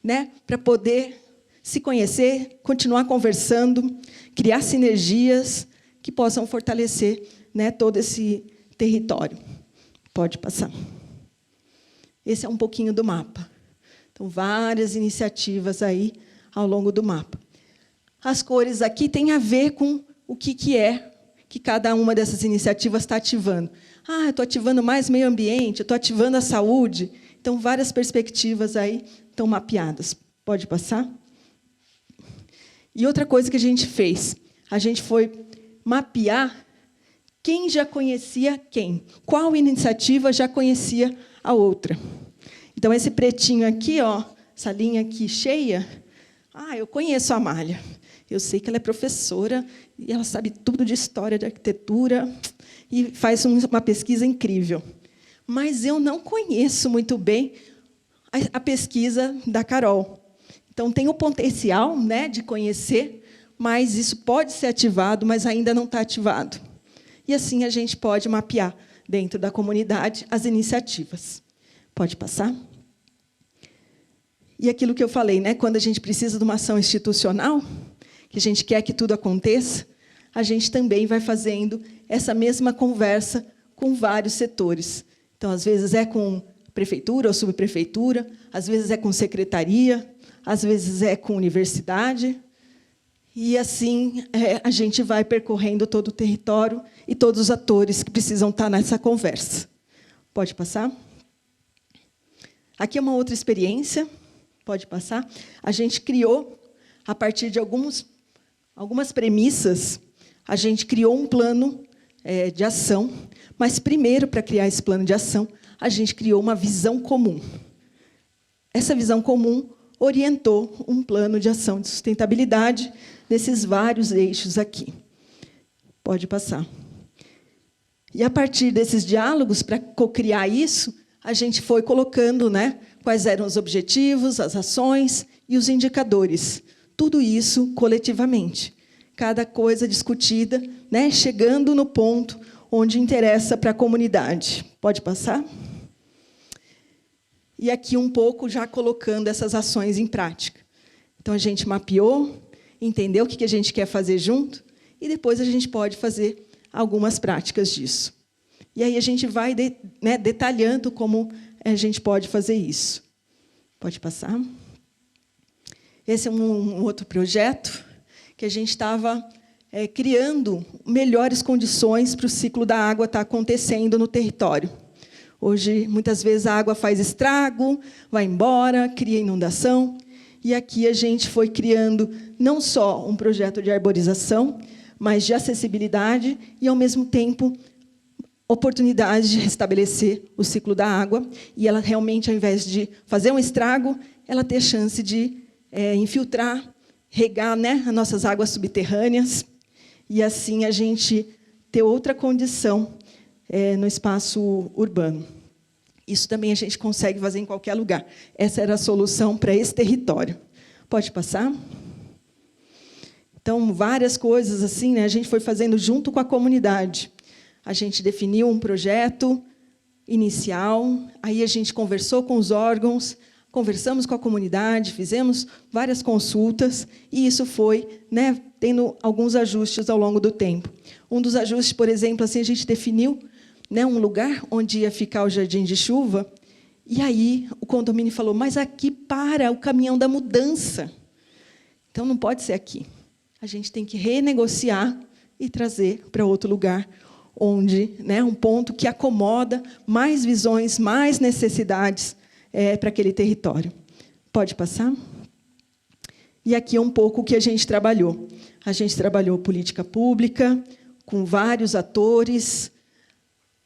né? Para poder se conhecer, continuar conversando, criar sinergias que possam fortalecer, né, todo esse território. Pode passar. Esse é um pouquinho do mapa. Então, várias iniciativas aí ao longo do mapa. As cores aqui têm a ver com o que é que cada uma dessas iniciativas está ativando. Ah, eu estou ativando mais meio ambiente, eu estou ativando a saúde. Então, várias perspectivas aí estão mapeadas. Pode passar? E outra coisa que a gente fez, a gente foi mapear quem já conhecia quem, qual iniciativa já conhecia a outra. Então, esse pretinho aqui, ó, essa linha aqui cheia, eu conheço a Amália. Eu sei que ela é professora e ela sabe tudo de história, de arquitetura, e faz uma pesquisa incrível. Mas eu não conheço muito bem a pesquisa da Carol. Então, tem o potencial, né, de conhecer, mas isso pode ser ativado, mas ainda não está ativado. E, assim, a gente pode mapear, dentro da comunidade, as iniciativas. Pode passar? E aquilo que eu falei, né, quando a gente precisa de uma ação institucional, que a gente quer que tudo aconteça, a gente também vai fazendo essa mesma conversa com vários setores. Então, às vezes, é com prefeitura ou subprefeitura, às vezes, é com secretaria, às vezes, é com universidade. E, assim, a gente vai percorrendo todo o território e todos os atores que precisam estar nessa conversa. Pode passar? Aqui é uma outra experiência. Pode passar? A gente criou, a partir de algumas premissas, a gente criou um plano de ação, mas, primeiro, para criar esse plano de ação, a gente criou uma visão comum. Essa visão comum orientou um plano de ação de sustentabilidade nesses vários eixos aqui. Pode passar. E, a partir desses diálogos, para cocriar isso, a gente foi colocando, né, quais eram os objetivos, as ações e os indicadores. Tudo isso coletivamente. Cada coisa discutida, né, chegando no ponto onde interessa para a comunidade. Pode passar? E aqui um pouco já colocando essas ações em prática. Então, a gente mapeou, entendeu o que a gente quer fazer junto, e depois a gente pode fazer algumas práticas disso. E aí a gente vai detalhando como a gente pode fazer isso. Pode passar? Esse é um outro projeto que a gente estava criando melhores condições para o ciclo da água estar acontecendo no território. Hoje, muitas vezes, a água faz estrago, vai embora, cria inundação. E aqui a gente foi criando não só um projeto de arborização, mas de acessibilidade e, ao mesmo tempo, oportunidade de restabelecer o ciclo da água. E ela realmente, ao invés de fazer um estrago, ela ter chance de infiltrar, regar, né, as nossas águas subterrâneas, e, assim, a gente ter outra condição no espaço urbano. Isso também a gente consegue fazer em qualquer lugar. Essa era a solução para esse território. Pode passar? Então, várias coisas assim, né, a gente foi fazendo junto com a comunidade. A gente definiu um projeto inicial, aí a gente conversou com os órgãos, conversamos com a comunidade, fizemos várias consultas, e isso foi, né, tendo alguns ajustes ao longo do tempo. Um dos ajustes, por exemplo, assim, a gente definiu, né, um lugar onde ia ficar o jardim de chuva, e aí o condomínio falou, mas aqui para o caminhão da mudança. Então, não pode ser aqui. A gente tem que renegociar e trazer para outro lugar, onde, né, um ponto que acomoda mais visões, mais necessidades para aquele território. Pode passar? E aqui é um pouco o que a gente trabalhou. A gente trabalhou política pública, com vários atores,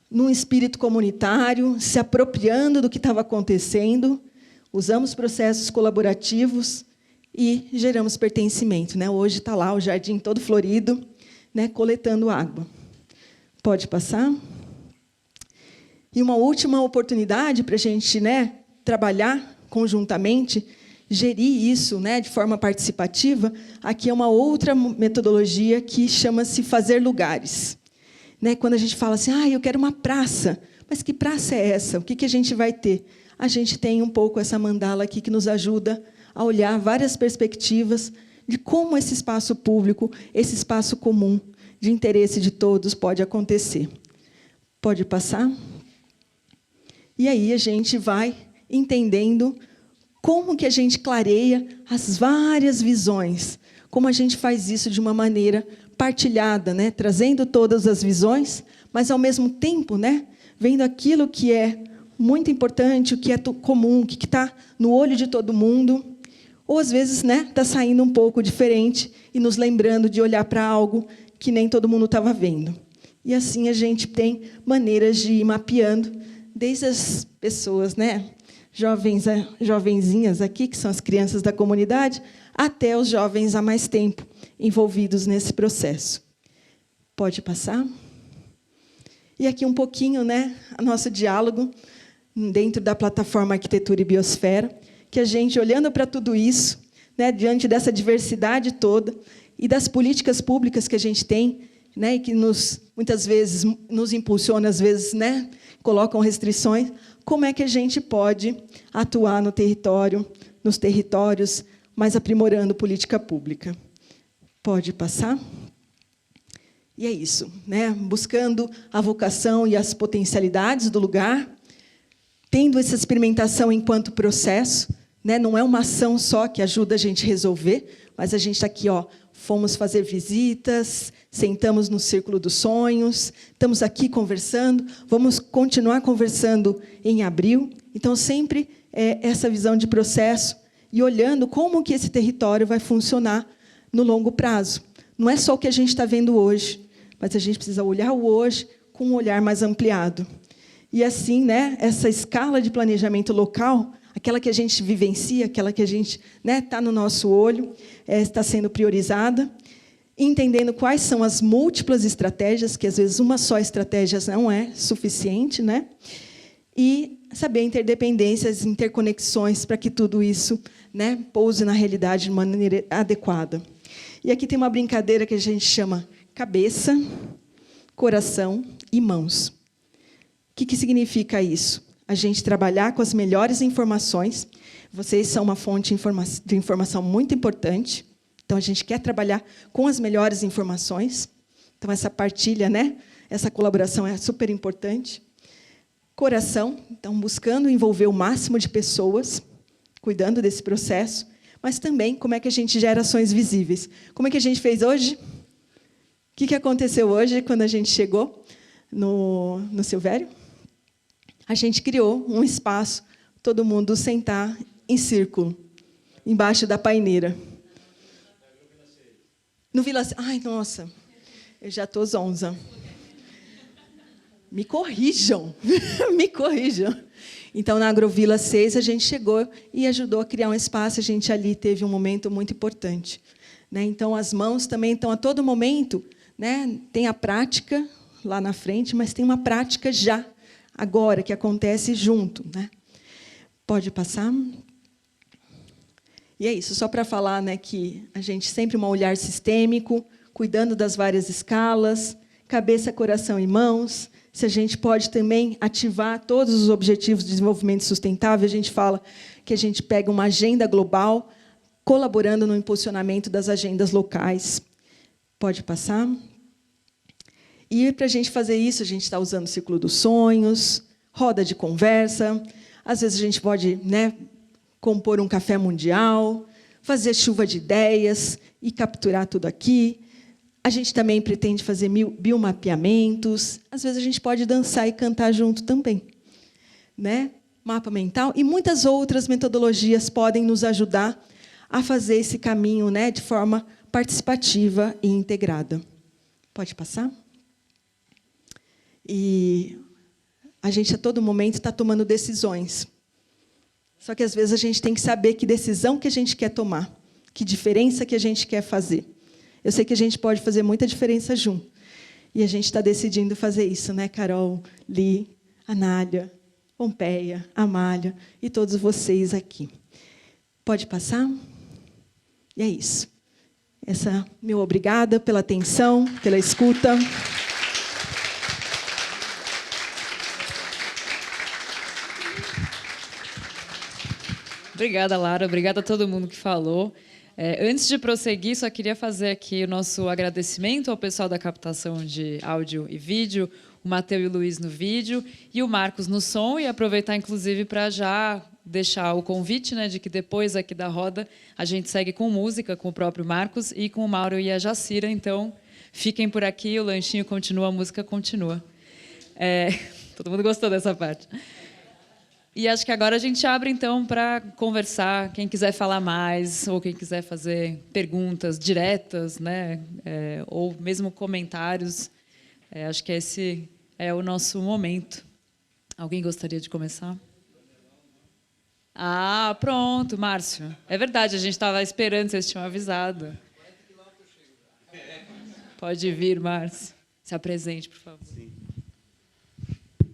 num espírito comunitário, se apropriando do que estava acontecendo, usamos processos colaborativos e geramos pertencimento, né? Hoje está lá o jardim todo florido, né, coletando água. Pode passar? E uma última oportunidade para a gente, né, trabalhar conjuntamente, gerir isso, né, de forma participativa. Aqui é uma outra metodologia que chama-se fazer lugares. Né, quando a gente fala assim, eu quero uma praça, mas que praça é essa? O que a gente vai ter? A gente tem um pouco essa mandala aqui que nos ajuda a olhar várias perspectivas de como esse espaço público, esse espaço comum, de interesse de todos, pode acontecer. Pode passar? E aí a gente vai entendendo como que a gente clareia as várias visões, como a gente faz isso de uma maneira partilhada, né? Trazendo todas as visões, mas, ao mesmo tempo, né? Vendo aquilo que é muito importante, o que é comum, o que está no olho de todo mundo, ou, às vezes, né? Está saindo um pouco diferente e nos lembrando de olhar para algo que nem todo mundo estava vendo. E, assim, a gente tem maneiras de ir mapeando, desde as pessoas, né? Jovenzinhas aqui, que são as crianças da comunidade, até os jovens há mais tempo envolvidos nesse processo. Pode passar? E aqui um pouquinho, né, o nosso diálogo dentro da plataforma Arquitetura e Biosfera, que a gente, olhando para tudo isso, né, diante dessa diversidade toda e das políticas públicas que a gente tem, né, e que muitas vezes nos impulsiona, às vezes, né, colocam restrições, como é que a gente pode atuar no território, nos territórios, mas aprimorando política pública. Pode passar? E é isso, né? Buscando a vocação e as potencialidades do lugar, tendo essa experimentação enquanto processo, né? Não é uma ação só que ajuda a gente a resolver, mas a gente está aqui, ó, fomos fazer visitas, sentamos no Círculo dos Sonhos, estamos aqui conversando, vamos continuar conversando em abril. Então, sempre essa visão de processo e olhando como que esse território vai funcionar no longo prazo. Não é só o que a gente está vendo hoje, mas a gente precisa olhar o hoje com um olhar mais ampliado. E, assim, né, essa escala de planejamento local, aquela que a gente vivencia, aquela que a gente, né, está no nosso olho, está sendo priorizada, entendendo quais são as múltiplas estratégias, que, às vezes, uma só estratégia não é suficiente, né? E saber interdependências, interconexões, para que tudo isso, né, pouse na realidade de maneira adequada. E aqui tem uma brincadeira que a gente chama cabeça, coração e mãos. O que significa isso? A gente trabalhar com as melhores informações. Vocês são uma fonte de informação muito importante. Então, a gente quer trabalhar com as melhores informações. Então, essa partilha, né? Essa colaboração é super importante. Coração, então, buscando envolver o máximo de pessoas, cuidando desse processo, mas também como é que a gente gera ações visíveis. Como é que a gente fez hoje? O que aconteceu hoje, quando a gente chegou no Silvério? A gente criou um espaço, todo mundo sentar em círculo, embaixo da paineira. No Vila 6. Ai, nossa, eu já estou zonza. Me corrijam, me corrijam. Então, na Agrovila 6, a gente chegou e ajudou a criar um espaço. A gente ali teve um momento muito importante, né? Então, as mãos também estão a todo momento, né? Tem a prática lá na frente, mas tem uma prática já, agora, que acontece junto, né? Pode passar? E é isso, só para falar, né, que a gente sempre um olhar sistêmico, cuidando das várias escalas, cabeça, coração e mãos. Se a gente pode também ativar todos os objetivos de desenvolvimento sustentável, a gente fala que a gente pega uma agenda global, colaborando no impulsionamento das agendas locais. Pode passar? E, para a gente fazer isso, a gente está usando o Círculo dos Sonhos, roda de conversa. Às vezes, a gente pode, né, compor um café mundial, fazer chuva de ideias e capturar tudo aqui. A gente também pretende fazer biomapeamentos. Às vezes, a gente pode dançar e cantar junto também, né? Mapa mental. E muitas outras metodologias podem nos ajudar a fazer esse caminho, né, de forma participativa e integrada. Pode passar? E a gente, a todo momento, está tomando decisões. Só que, às vezes, a gente tem que saber que decisão que a gente quer tomar, que diferença que a gente quer fazer. Eu sei que a gente pode fazer muita diferença junto. E a gente está decidindo fazer isso, né, Carol, Li, Anália, Pompeia, Amália e todos vocês aqui. Pode passar? E é isso. Meu obrigada pela atenção, pela escuta. Obrigada, Lara. Obrigada a todo mundo que falou. Antes de prosseguir, só queria fazer aqui o nosso agradecimento ao pessoal da captação de áudio e vídeo, o Mateus e o Luiz no vídeo e o Marcos no som, e aproveitar, inclusive, para já deixar o convite, né, de que depois aqui da roda a gente segue com música, com o próprio Marcos e com o Mauro e a Jacira. Então, fiquem por aqui, o lanchinho continua, a música continua. Todo mundo gostou dessa parte. E acho que agora a gente abre, então, para conversar. Quem quiser falar mais, ou quem quiser fazer perguntas diretas, né? Ou mesmo comentários. Acho que esse é o nosso momento. Alguém gostaria de começar? Ah, pronto, Márcio. É verdade, a gente estava esperando, vocês tinham avisado. Pode vir, Márcio. Se apresente, por favor. Sim.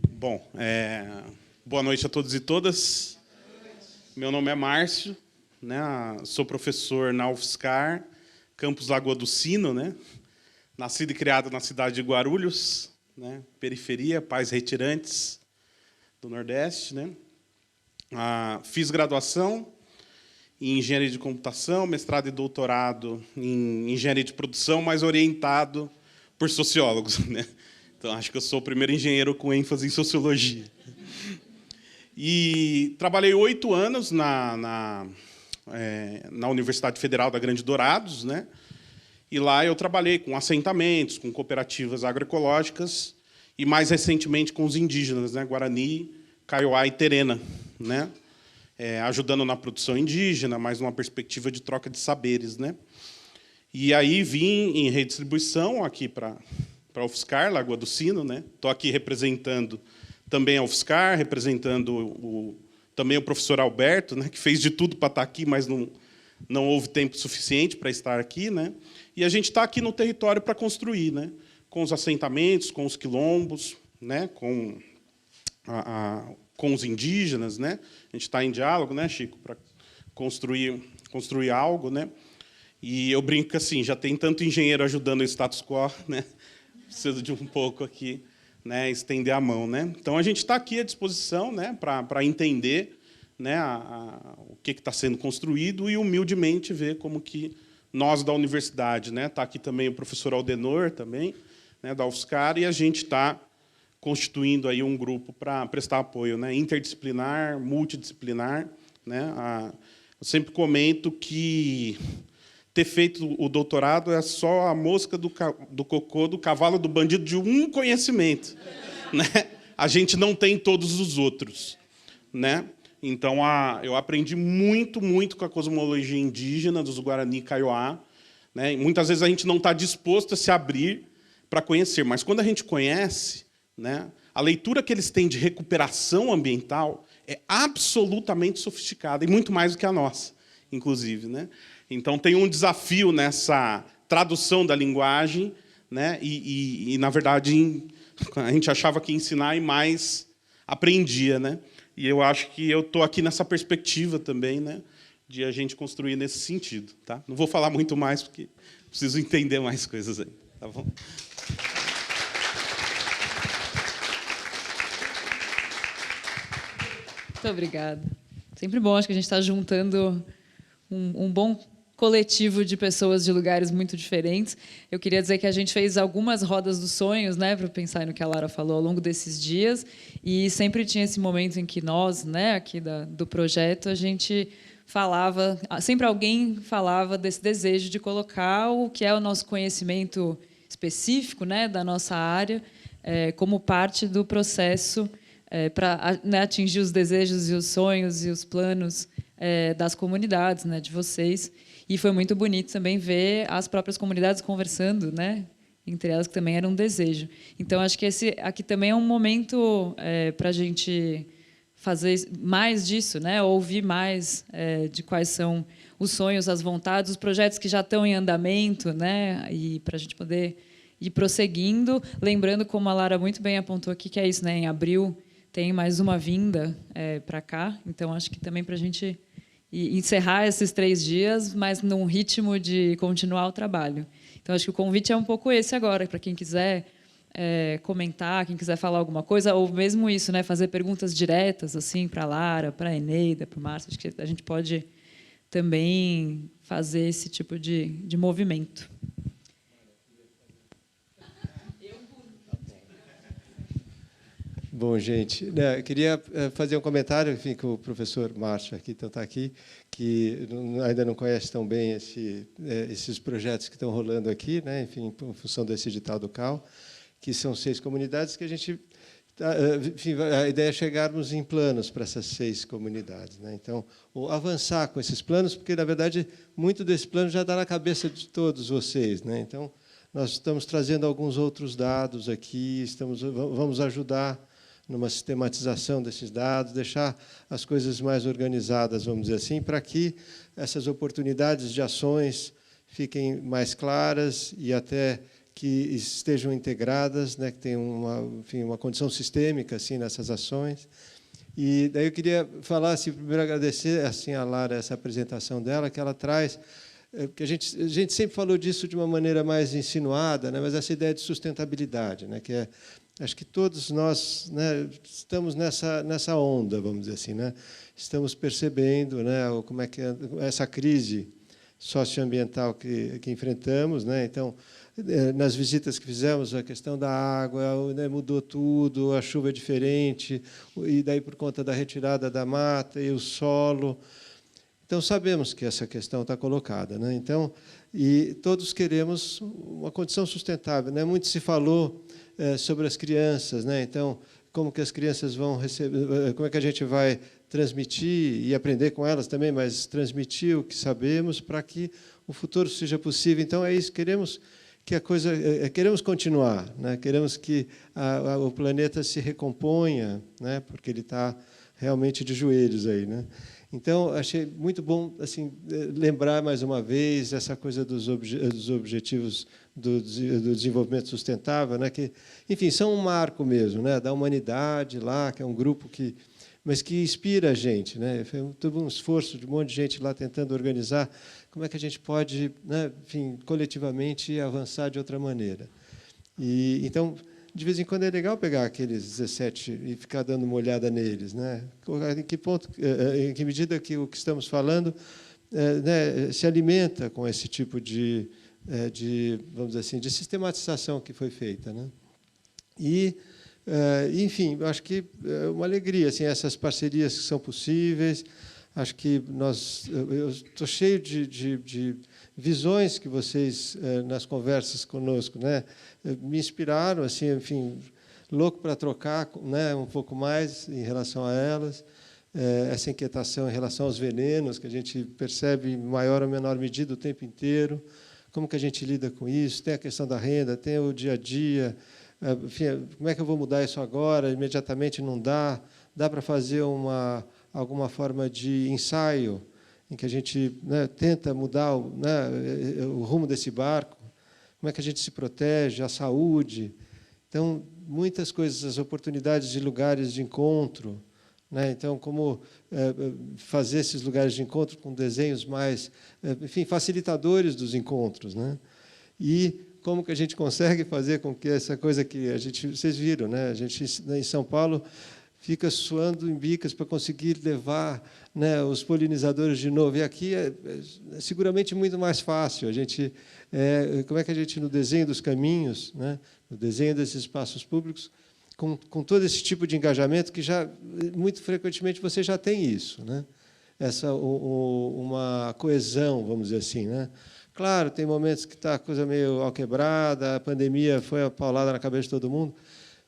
Bom, boa noite a todos e todas. Meu nome é Márcio, né? Sou professor na UFSCar, campus Lagoa do Sino, né? Nascido e criado na cidade de Guarulhos, né? Periferia, pais retirantes do Nordeste, né? Fiz graduação em engenharia de computação, mestrado e doutorado em engenharia de produção, mas orientado por sociólogos, né? Então, acho que eu sou o primeiro engenheiro com ênfase em sociologia. E trabalhei 8 anos na Universidade Federal da Grande Dourados, né? E lá eu trabalhei com assentamentos, com cooperativas agroecológicas e, mais recentemente, com os indígenas, né? Guarani, Kaiowá e Terena, né? Ajudando na produção indígena, mas numa perspectiva de troca de saberes, né? E aí vim em redistribuição aqui para a UFSCar, Lagoa do Sino, né? Estou aqui representando também a UFSCar, representando também o professor Alberto, né? Que fez de tudo para estar aqui, mas não houve tempo suficiente para estar aqui, né? E a gente está aqui no território para construir, né? Com os assentamentos, com os quilombos, né? Com os indígenas, né? A gente está em diálogo, né, Chico, para construir algo, né? E eu brinco que assim, já tem tanto engenheiro ajudando o status quo, né? Preciso de um pouco aqui, né, estender a mão, né? Então a gente está aqui à disposição, né, para entender, né, o que está sendo construído e humildemente ver como que nós da universidade, né, está aqui também o professor Aldenor também, né, da UFSCar, e a gente está constituindo aí um grupo para prestar apoio, né, interdisciplinar, multidisciplinar, né? Eu sempre comento que ter feito o doutorado é só a mosca do cocô do cavalo do bandido de um conhecimento, né? A gente não tem todos os outros, né? Então, eu aprendi muito, muito com a cosmologia indígena dos Guarani e Kaiowá, né? E muitas vezes a gente não está disposto a se abrir para conhecer, mas quando a gente conhece, né, a leitura que eles têm de recuperação ambiental é absolutamente sofisticada, e muito mais do que a nossa, inclusive, né? Então, tem um desafio nessa tradução da linguagem, né? E na verdade, a gente achava que ia ensinar e mais aprendia, né? E eu acho que eu estou aqui nessa perspectiva também, né, de a gente construir nesse sentido. Tá? Não vou falar muito mais, porque preciso entender mais coisas aí. Tá bom? Muito obrigada. Sempre bom, acho que a gente está juntando um bom coletivo de pessoas de lugares muito diferentes. Eu queria dizer que a gente fez algumas rodas dos sonhos, né, para pensar no que a Lara falou ao longo desses dias, e sempre tinha esse momento em que nós, né, aqui do projeto, a gente falava, sempre alguém falava desse desejo de colocar o que é o nosso conhecimento específico, né, da nossa área, como parte do processo para, né, atingir os desejos e os sonhos e os planos das comunidades, né, de vocês. E foi muito bonito também ver as próprias comunidades conversando, né, entre elas, que também era um desejo. Então, acho que esse aqui também é um momento para a gente fazer mais disso, né, ouvir mais de quais são os sonhos, as vontades, os projetos que já estão em andamento, né, e para a gente poder ir prosseguindo. Lembrando, como a Lara muito bem apontou aqui, que é isso, né, em abril tem mais uma vinda para cá. Então, acho que também para a gente encerrar esses 3 dias, mas num ritmo de continuar o trabalho. Então, acho que o convite é um pouco esse agora, para quem quiser comentar, quem quiser falar alguma coisa, ou mesmo isso, né, fazer perguntas diretas assim para a Lara, para a Eneida, para o Márcio, acho que a gente pode também fazer esse tipo de movimento. Bom, gente, eu queria fazer um comentário, enfim, com o professor Márcio aqui, então está aqui, que ainda não conhece tão bem esses projetos que estão rolando aqui, né, enfim, em função desse edital do CAL, que são 6 comunidades que a gente, enfim, a ideia é chegarmos em planos para essas 6 comunidades, né? Então, avançar com esses planos, porque na verdade muito desse plano já está na cabeça de todos vocês, né? Então, nós estamos trazendo alguns outros dados aqui, vamos ajudar numa sistematização desses dados, deixar as coisas mais organizadas, vamos dizer assim, para que essas oportunidades de ações fiquem mais claras e até que estejam integradas, né, que tenham uma condição sistêmica assim nessas ações. E daí eu queria falar, assim, primeiro agradecer assim a Lara essa apresentação dela, que ela traz, porque a gente sempre falou disso de uma maneira mais insinuada, né, mas essa ideia de sustentabilidade, né, que é, acho que todos nós, né, estamos nessa onda, vamos dizer assim, né, estamos percebendo, né, como é que é essa crise socioambiental que enfrentamos, né, então nas visitas que fizemos, a questão da água, né, mudou tudo, a chuva é diferente, e daí por conta da retirada da mata e o solo. Então, sabemos que essa questão está colocada, né? Então, e todos queremos uma condição sustentável, né? Muito se falou sobre as crianças, né? Então, como que as crianças vão receber, como é que a gente vai transmitir e aprender com elas também, mas transmitir o que sabemos para que o futuro seja possível. Então, é isso, queremos que a coisa, queremos continuar, né? Queremos que o planeta se recomponha, né? Porque ele está realmente de joelhos aí, né? Então, achei muito bom assim lembrar mais uma vez essa coisa dos objetivos do desenvolvimento sustentável, né? Que, enfim, são um marco mesmo, né? Da humanidade lá, que é um grupo mas que inspira a gente, né? Foi todo um esforço de um monte de gente lá tentando organizar como é que a gente pode, né, enfim, coletivamente avançar de outra maneira. E então, de vez em quando é legal pegar aqueles 17 e ficar dando uma olhada neles, né? Em que ponto, em que medida que o que estamos falando, né, se alimenta com esse tipo de, vamos dizer assim, de sistematização que foi feita, né? E enfim, acho que é uma alegria assim essas parcerias que são possíveis. Acho que eu estou cheio de visões que vocês nas conversas conosco, né, me inspiraram assim, enfim, louco para trocar, né, um pouco mais em relação a elas, essa inquietação em relação aos venenos que a gente percebe em maior ou menor medida o tempo inteiro, como que a gente lida com isso, tem a questão da renda, tem o dia a dia. Enfim, como é que eu vou mudar isso agora? Imediatamente não dá. Dá para fazer alguma forma de ensaio em que a gente, né, tenta mudar o rumo desse barco? Como é que a gente se protege? A saúde. Então, muitas coisas, as oportunidades de lugares de encontro, né? Então, como fazer esses lugares de encontro com desenhos mais, enfim, facilitadores dos encontros, né? E como que a gente consegue fazer com que essa coisa que vocês viram, né? A gente em São Paulo fica suando em bicas para conseguir levar, né, os polinizadores de novo. E aqui é seguramente muito mais fácil. Como é que a gente, no desenho dos caminhos, né, no desenho desses espaços públicos, com todo esse tipo de engajamento, que já muito frequentemente você já tem isso, né? Uma coesão, vamos dizer assim, né? Claro, tem momentos que está a coisa meio alquebrada, a pandemia foi a paulada na cabeça de todo mundo,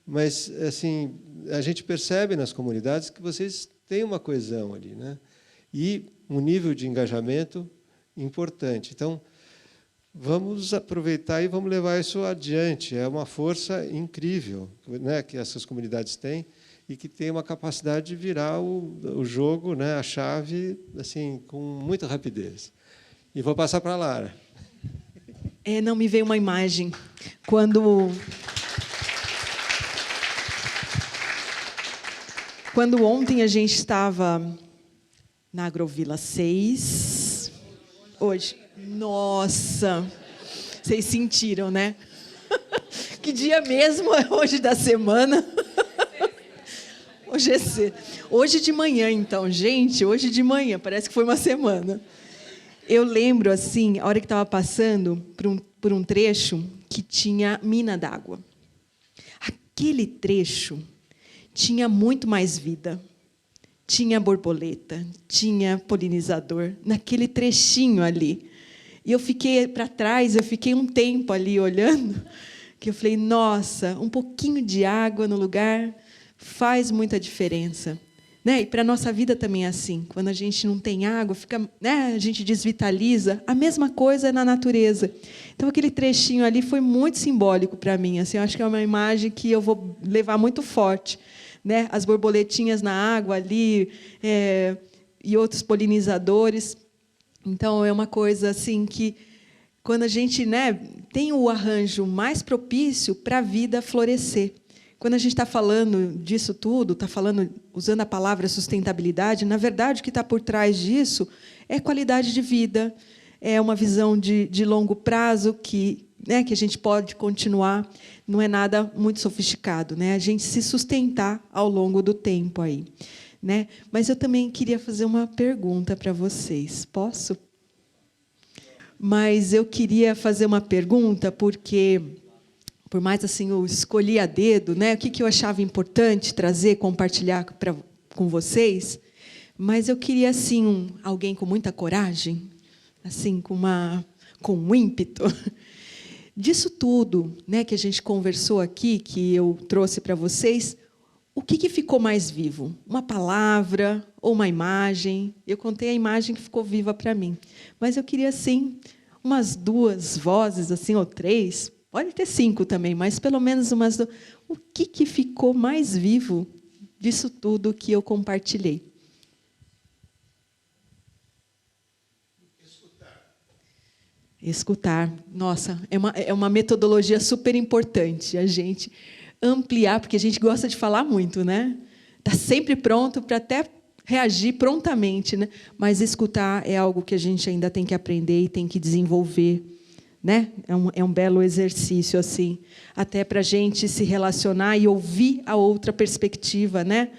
mas assim a gente percebe nas comunidades que vocês têm uma coesão ali, né? E um nível de engajamento importante. Então, vamos aproveitar e vamos levar isso adiante. É uma força incrível, né, que essas comunidades têm e que tem uma capacidade de virar o jogo, né, a chave, assim, com muita rapidez. E vou passar para a Lara. Não me veio uma imagem. Quando ontem a gente estava na Agrovila 6, hoje, nossa, vocês sentiram, né? Que dia mesmo é hoje da semana? Hoje é cedo. Hoje de manhã, então, gente, hoje de manhã, parece que foi uma semana. Eu lembro, assim, a hora que estava passando por um trecho que tinha mina d'água. Aquele trecho tinha muito mais vida. Tinha borboleta, tinha polinizador, naquele trechinho ali. E eu fiquei para trás, eu fiquei um tempo ali olhando, que eu falei, nossa, um pouquinho de água no lugar faz muita diferença. Né? E para a nossa vida também é assim. Quando a gente não tem água, fica, né? A gente desvitaliza. A mesma coisa é na natureza. Então, aquele trechinho ali foi muito simbólico para mim. Assim, eu acho que é uma imagem que eu vou levar muito forte. Né? As borboletinhas na água ali, e outros polinizadores. Então, é uma coisa assim que, quando a gente, né, tem o arranjo mais propício para a vida florescer. Quando a gente está falando disso tudo, está falando, usando a palavra sustentabilidade, na verdade, o que está por trás disso é qualidade de vida, é uma visão de longo prazo que, né, que a gente pode continuar, não é nada muito sofisticado, né? A gente se sustentar ao longo do tempo aí, né? Mas eu também queria fazer uma pergunta para vocês. Posso? Mas eu queria fazer uma pergunta porque, por mais assim eu escolhi a dedo, né, o que eu achava importante trazer, compartilhar com vocês, mas eu queria assim alguém com muita coragem, assim com um ímpeto. Disso tudo, né, que a gente conversou aqui, que eu trouxe para vocês, o que ficou mais vivo? Uma palavra ou uma imagem? Eu contei a imagem que ficou viva para mim, mas eu queria assim umas 2 vozes, assim, ou 3. Pode ter 5 também, mas pelo menos umas 2. O que ficou mais vivo disso tudo que eu compartilhei? Escutar. Nossa, é uma metodologia super importante a gente ampliar, porque a gente gosta de falar muito, né? Está sempre pronto para até reagir prontamente, né? Mas escutar é algo que a gente ainda tem que aprender e tem que desenvolver, né? É um belo exercício assim, até para a gente se relacionar e ouvir a outra perspectiva, né?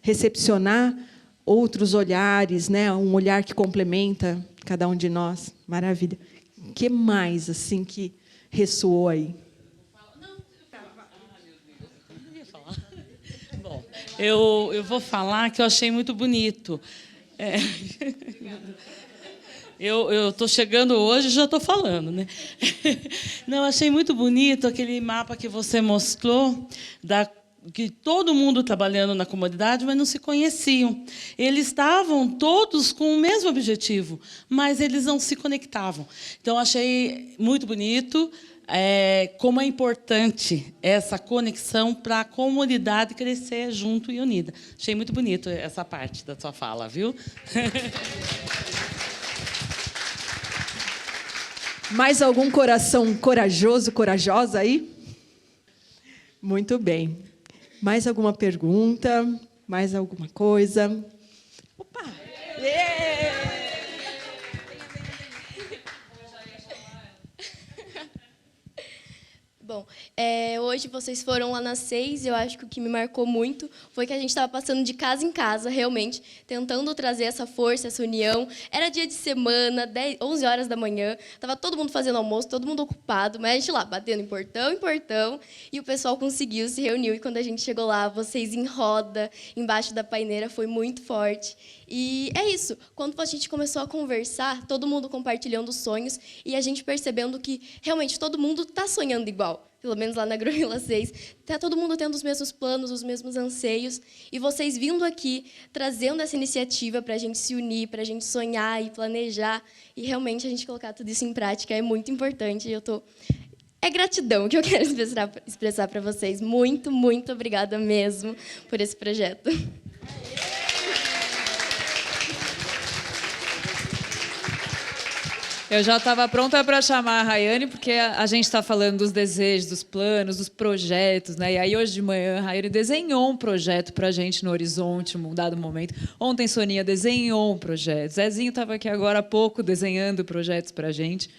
Recepcionar outros olhares, né? Um olhar que complementa cada um de nós. Maravilha. O que mais assim que ressoou aí? Bom, eu vou falar que eu achei muito bonito. Eu estou chegando hoje e já estou falando, né? Não, achei muito bonito aquele mapa que você mostrou, que todo mundo trabalhando na comunidade, mas não se conheciam. Eles estavam todos com o mesmo objetivo, mas eles não se conectavam. Então, achei muito bonito como é importante essa conexão para a comunidade crescer junto e unida. Achei muito bonito essa parte da sua fala, viu? Mais algum coração corajoso, corajosa aí? Muito bem. Mais alguma pergunta? Mais alguma coisa? Opa! Yeah! Bom, hoje vocês foram lá nas 6, eu acho que o que me marcou muito foi que a gente estava passando de casa em casa, realmente, tentando trazer essa força, essa união. Era dia de semana, 11 horas da manhã, estava todo mundo fazendo almoço, todo mundo ocupado, mas a gente lá, batendo em portão, e o pessoal conseguiu, se reuniu, e quando a gente chegou lá, vocês em roda, embaixo da paineira, foi muito forte. E é isso, quando a gente começou a conversar, todo mundo compartilhando sonhos, e a gente percebendo que, realmente, todo mundo está sonhando igual. Pelo menos lá na Agrovila 6, está todo mundo tendo os mesmos planos, os mesmos anseios, e vocês vindo aqui, trazendo essa iniciativa para a gente se unir, para a gente sonhar e planejar, e realmente a gente colocar tudo isso em prática é muito importante. É gratidão que eu quero expressar para vocês. Muito, muito obrigada mesmo por esse projeto. Eu já estava pronta para chamar a Rayane, porque a gente está falando dos desejos, dos planos, dos projetos, né? E aí, hoje de manhã, a Rayane desenhou um projeto para a gente no horizonte, num dado momento. Ontem, Soninha desenhou um projeto. Zezinho estava aqui agora há pouco desenhando projetos para a gente.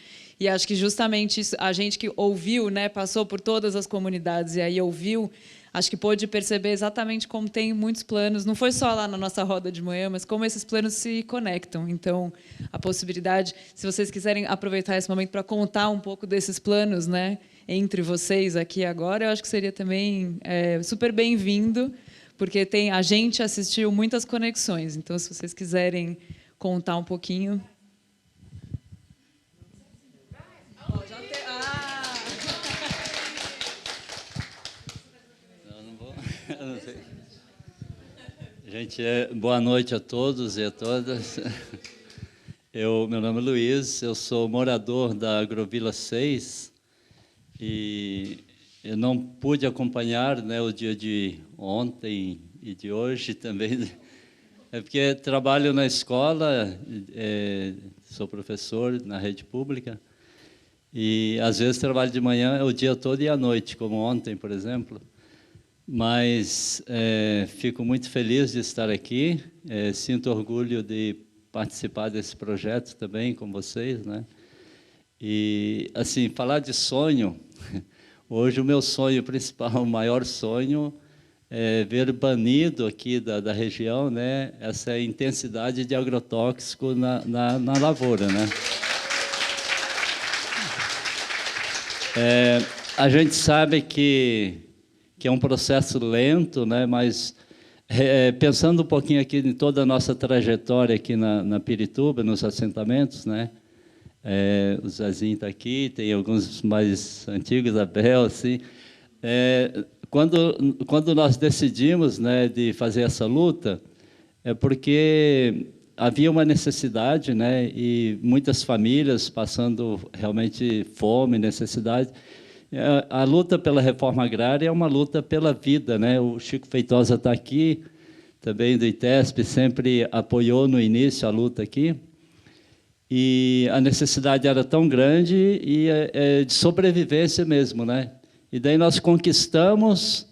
E acho que justamente isso, a gente que ouviu, né, passou por todas as comunidades e aí ouviu, acho que pôde perceber exatamente como tem muitos planos, não foi só lá na nossa roda de manhã, mas como esses planos se conectam. Então, a possibilidade, se vocês quiserem aproveitar esse momento para contar um pouco desses planos, né, entre vocês aqui agora, eu acho que seria também super bem-vindo, porque a gente assistiu muitas conexões. Então, se vocês quiserem contar um pouquinho... Não sei. Gente, boa noite a todos e a todas. Meu nome é Luiz, eu sou morador da Agrovila 6 e eu não pude acompanhar, né, o dia de ontem e de hoje também, porque trabalho na escola, sou professor na rede pública e, às vezes, trabalho de manhã o dia todo e à noite, como ontem, por exemplo. Mas fico muito feliz de estar aqui, sinto orgulho de participar desse projeto também com vocês, né? E, assim, falar de sonho, hoje o meu sonho principal, o maior sonho, é ver banido aqui da região, né, essa intensidade de agrotóxico na lavoura, né? A gente sabe que é um processo lento, né? Mas pensando um pouquinho aqui em toda a nossa trajetória aqui na Pirituba, nos assentamentos, né? O Zezinho está aqui, tem alguns mais antigos, a Bel, assim. Quando nós decidimos, né, de fazer essa luta, é porque havia uma necessidade, né? E muitas famílias passando realmente fome, necessidade. A luta pela reforma agrária é uma luta pela vida, né? O Chico Feitosa está aqui, também do ITESP, sempre apoiou no início a luta aqui. E a necessidade era tão grande e de sobrevivência mesmo, né? E daí nós conquistamos,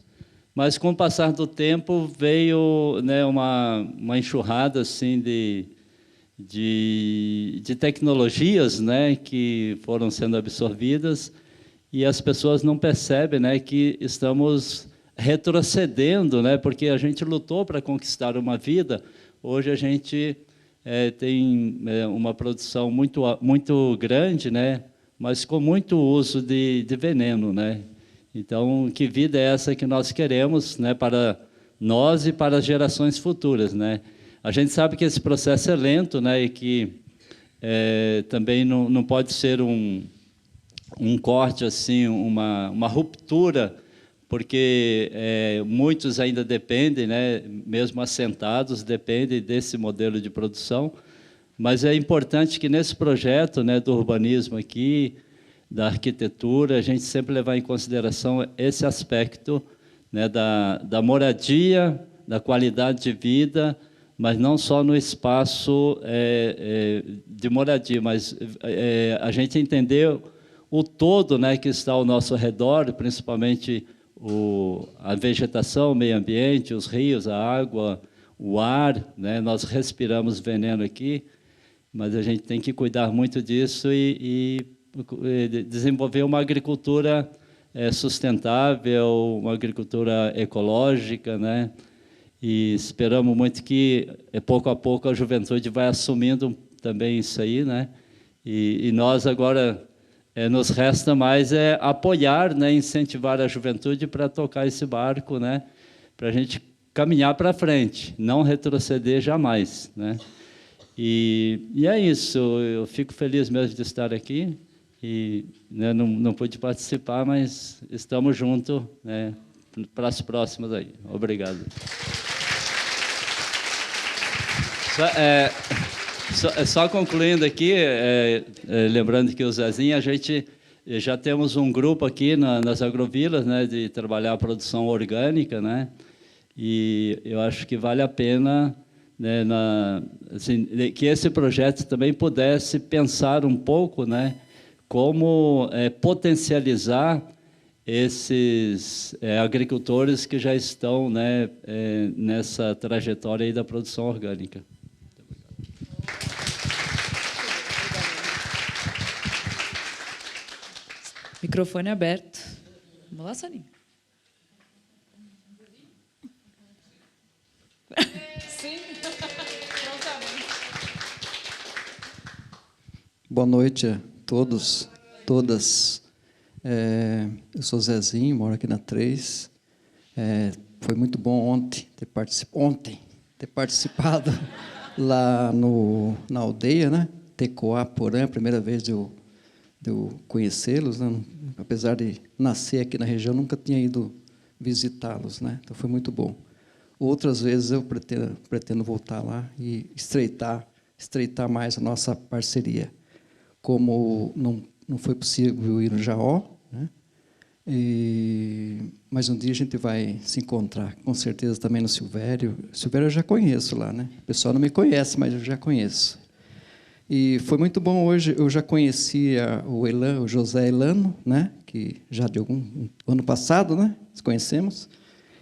mas com o passar do tempo veio, né, uma enxurrada assim de tecnologias, né, que foram sendo absorvidas. E as pessoas não percebem, né, que estamos retrocedendo, né, porque a gente lutou para conquistar uma vida. Hoje a gente tem uma produção muito grande, né, mas com muito uso de veneno, né? Então, que vida é essa que nós queremos, né, para nós e para as gerações futuras, né? A gente sabe que esse processo é lento, né, e que também não pode ser um corte, assim, uma ruptura, porque muitos ainda dependem, né, mesmo assentados, dependem desse modelo de produção, mas é importante que nesse projeto, né, do urbanismo aqui, da arquitetura, a gente sempre levar em consideração esse aspecto, né, da moradia, da qualidade de vida, mas não só no espaço de moradia, mas a gente entender o todo, né, que está ao nosso redor, principalmente a vegetação, o meio ambiente, os rios, a água, o ar, né? Nós respiramos veneno aqui, mas a gente tem que cuidar muito disso e desenvolver uma agricultura sustentável, uma agricultura ecológica, né? E esperamos muito que, pouco a pouco, a juventude vai assumindo também isso aí, né? E nós agora nos resta mais apoiar, né, incentivar a juventude para tocar esse barco, né, para a gente caminhar para frente, não retroceder jamais, né? E é isso. Eu fico feliz mesmo de estar aqui e, né, não pude participar, mas estamos juntos, né, para as próximas aí. Obrigado. Só concluindo aqui, lembrando que o Zezinho, a gente já temos um grupo aqui nas agrovilas, né, de trabalhar a produção orgânica, né, e eu acho que vale a pena, né, assim, que esse projeto também pudesse pensar um pouco, né, como potencializar esses agricultores que já estão, né, nessa trajetória aí da produção orgânica. . 。 . 。 . 。 . 。。 . 。. 。. 。. 。. 。. 。. 。. 。. 。. 。. 。. 。. 。. 。. 。. . 。 . 。 . 。 . 。 . 。 . 。 . 。 . 。 . 。 . 。 . 。 . 。 . 。 . Então, Microfone aberto. Vamos lá, Soninha. Sim. Boa noite a todos, todas. Eu sou Zezinho, moro aqui na 3. Foi muito bom ontem ter participado lá na aldeia, né? Tecoá, Porã, primeira vez de eu conhecê-los, né? Apesar de nascer aqui na região, nunca tinha ido visitá-los, né? Então foi muito bom. Outras vezes eu pretendo voltar lá e estreitar mais a nossa parceria. Como não foi possível ir no Jaó, né? Mas um dia a gente vai se encontrar, com certeza, também no Silvério. Silvério eu já conheço lá, né? O pessoal não me conhece, mas eu já conheço. E foi muito bom hoje. Eu já conhecia o José Elano, né? Que já de ano passado, né? Nos conhecemos.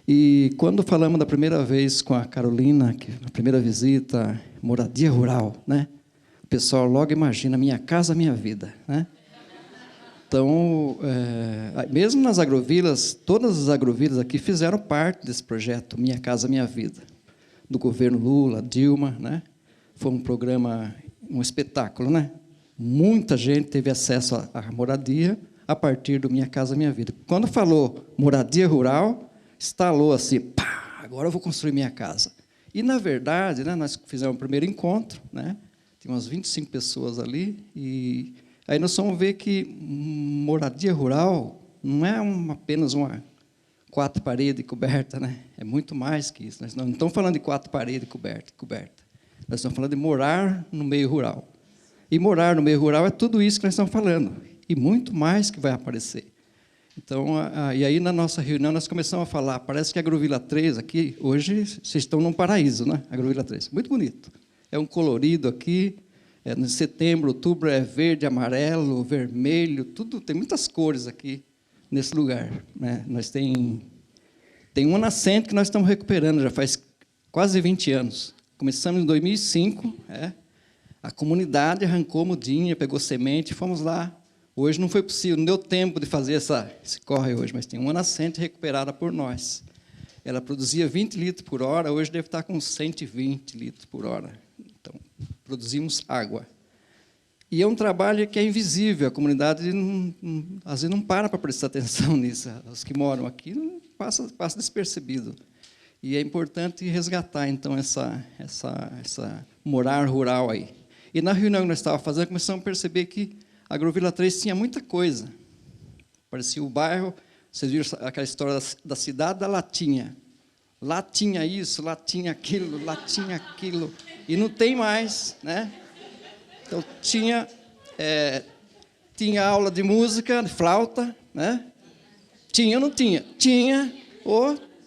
E quando falamos da primeira vez com a Carolina, que na primeira visita, moradia rural, né? O pessoal logo imagina minha casa, minha vida, né? Então, mesmo nas agrovilas, todas as agrovilas aqui fizeram parte desse projeto Minha Casa Minha Vida, do governo Lula, Dilma, né? Foi um programa, um espetáculo, né? Muita gente teve acesso à moradia a partir do Minha Casa Minha Vida. Quando falou moradia rural, estalou assim, pá, agora eu vou construir minha casa. E, na verdade, né, nós fizemos o primeiro encontro, né? Tinha umas 25 pessoas ali, e aí nós vamos ver que moradia rural não é apenas 4 paredes cobertas, né? É muito mais que isso. Nós não estamos falando de 4 paredes coberta. Nós estamos falando de morar no meio rural. E morar no meio rural é tudo isso que nós estamos falando, e muito mais que vai aparecer. Então, e aí, na nossa reunião, nós começamos a falar, parece que a Agrovila 3 aqui, hoje, vocês estão num paraíso, né? Agrovila 3, muito bonito. É um colorido aqui, no setembro, outubro é verde, amarelo, vermelho, tudo, tem muitas cores aqui nesse lugar, né? Nós tem uma nascente que nós estamos recuperando, já faz quase 20 anos. Começamos em 2005, a comunidade arrancou mudinha, pegou semente, fomos lá. Hoje não foi possível, não deu tempo de fazer esse corre hoje, mas tem uma nascente recuperada por nós. Ela produzia 20 litros por hora, hoje deve estar com 120 litros por hora. Então, produzimos água. E é um trabalho que é invisível, a comunidade às vezes não para prestar atenção nisso. Os que moram aqui passa despercebido. E é importante resgatar, então, essa morar rural aí. E, na reunião que nós estávamos fazendo, começamos a perceber que a Agrovila 3 tinha muita coisa. Parecia o bairro, vocês viram aquela história da cidade da latinha. Lá tinha isso, lá tinha aquilo, lá tinha aquilo. E não tem mais, né? Então, tinha aula de música, de flauta, né? Tinha ou não tinha? Tinha.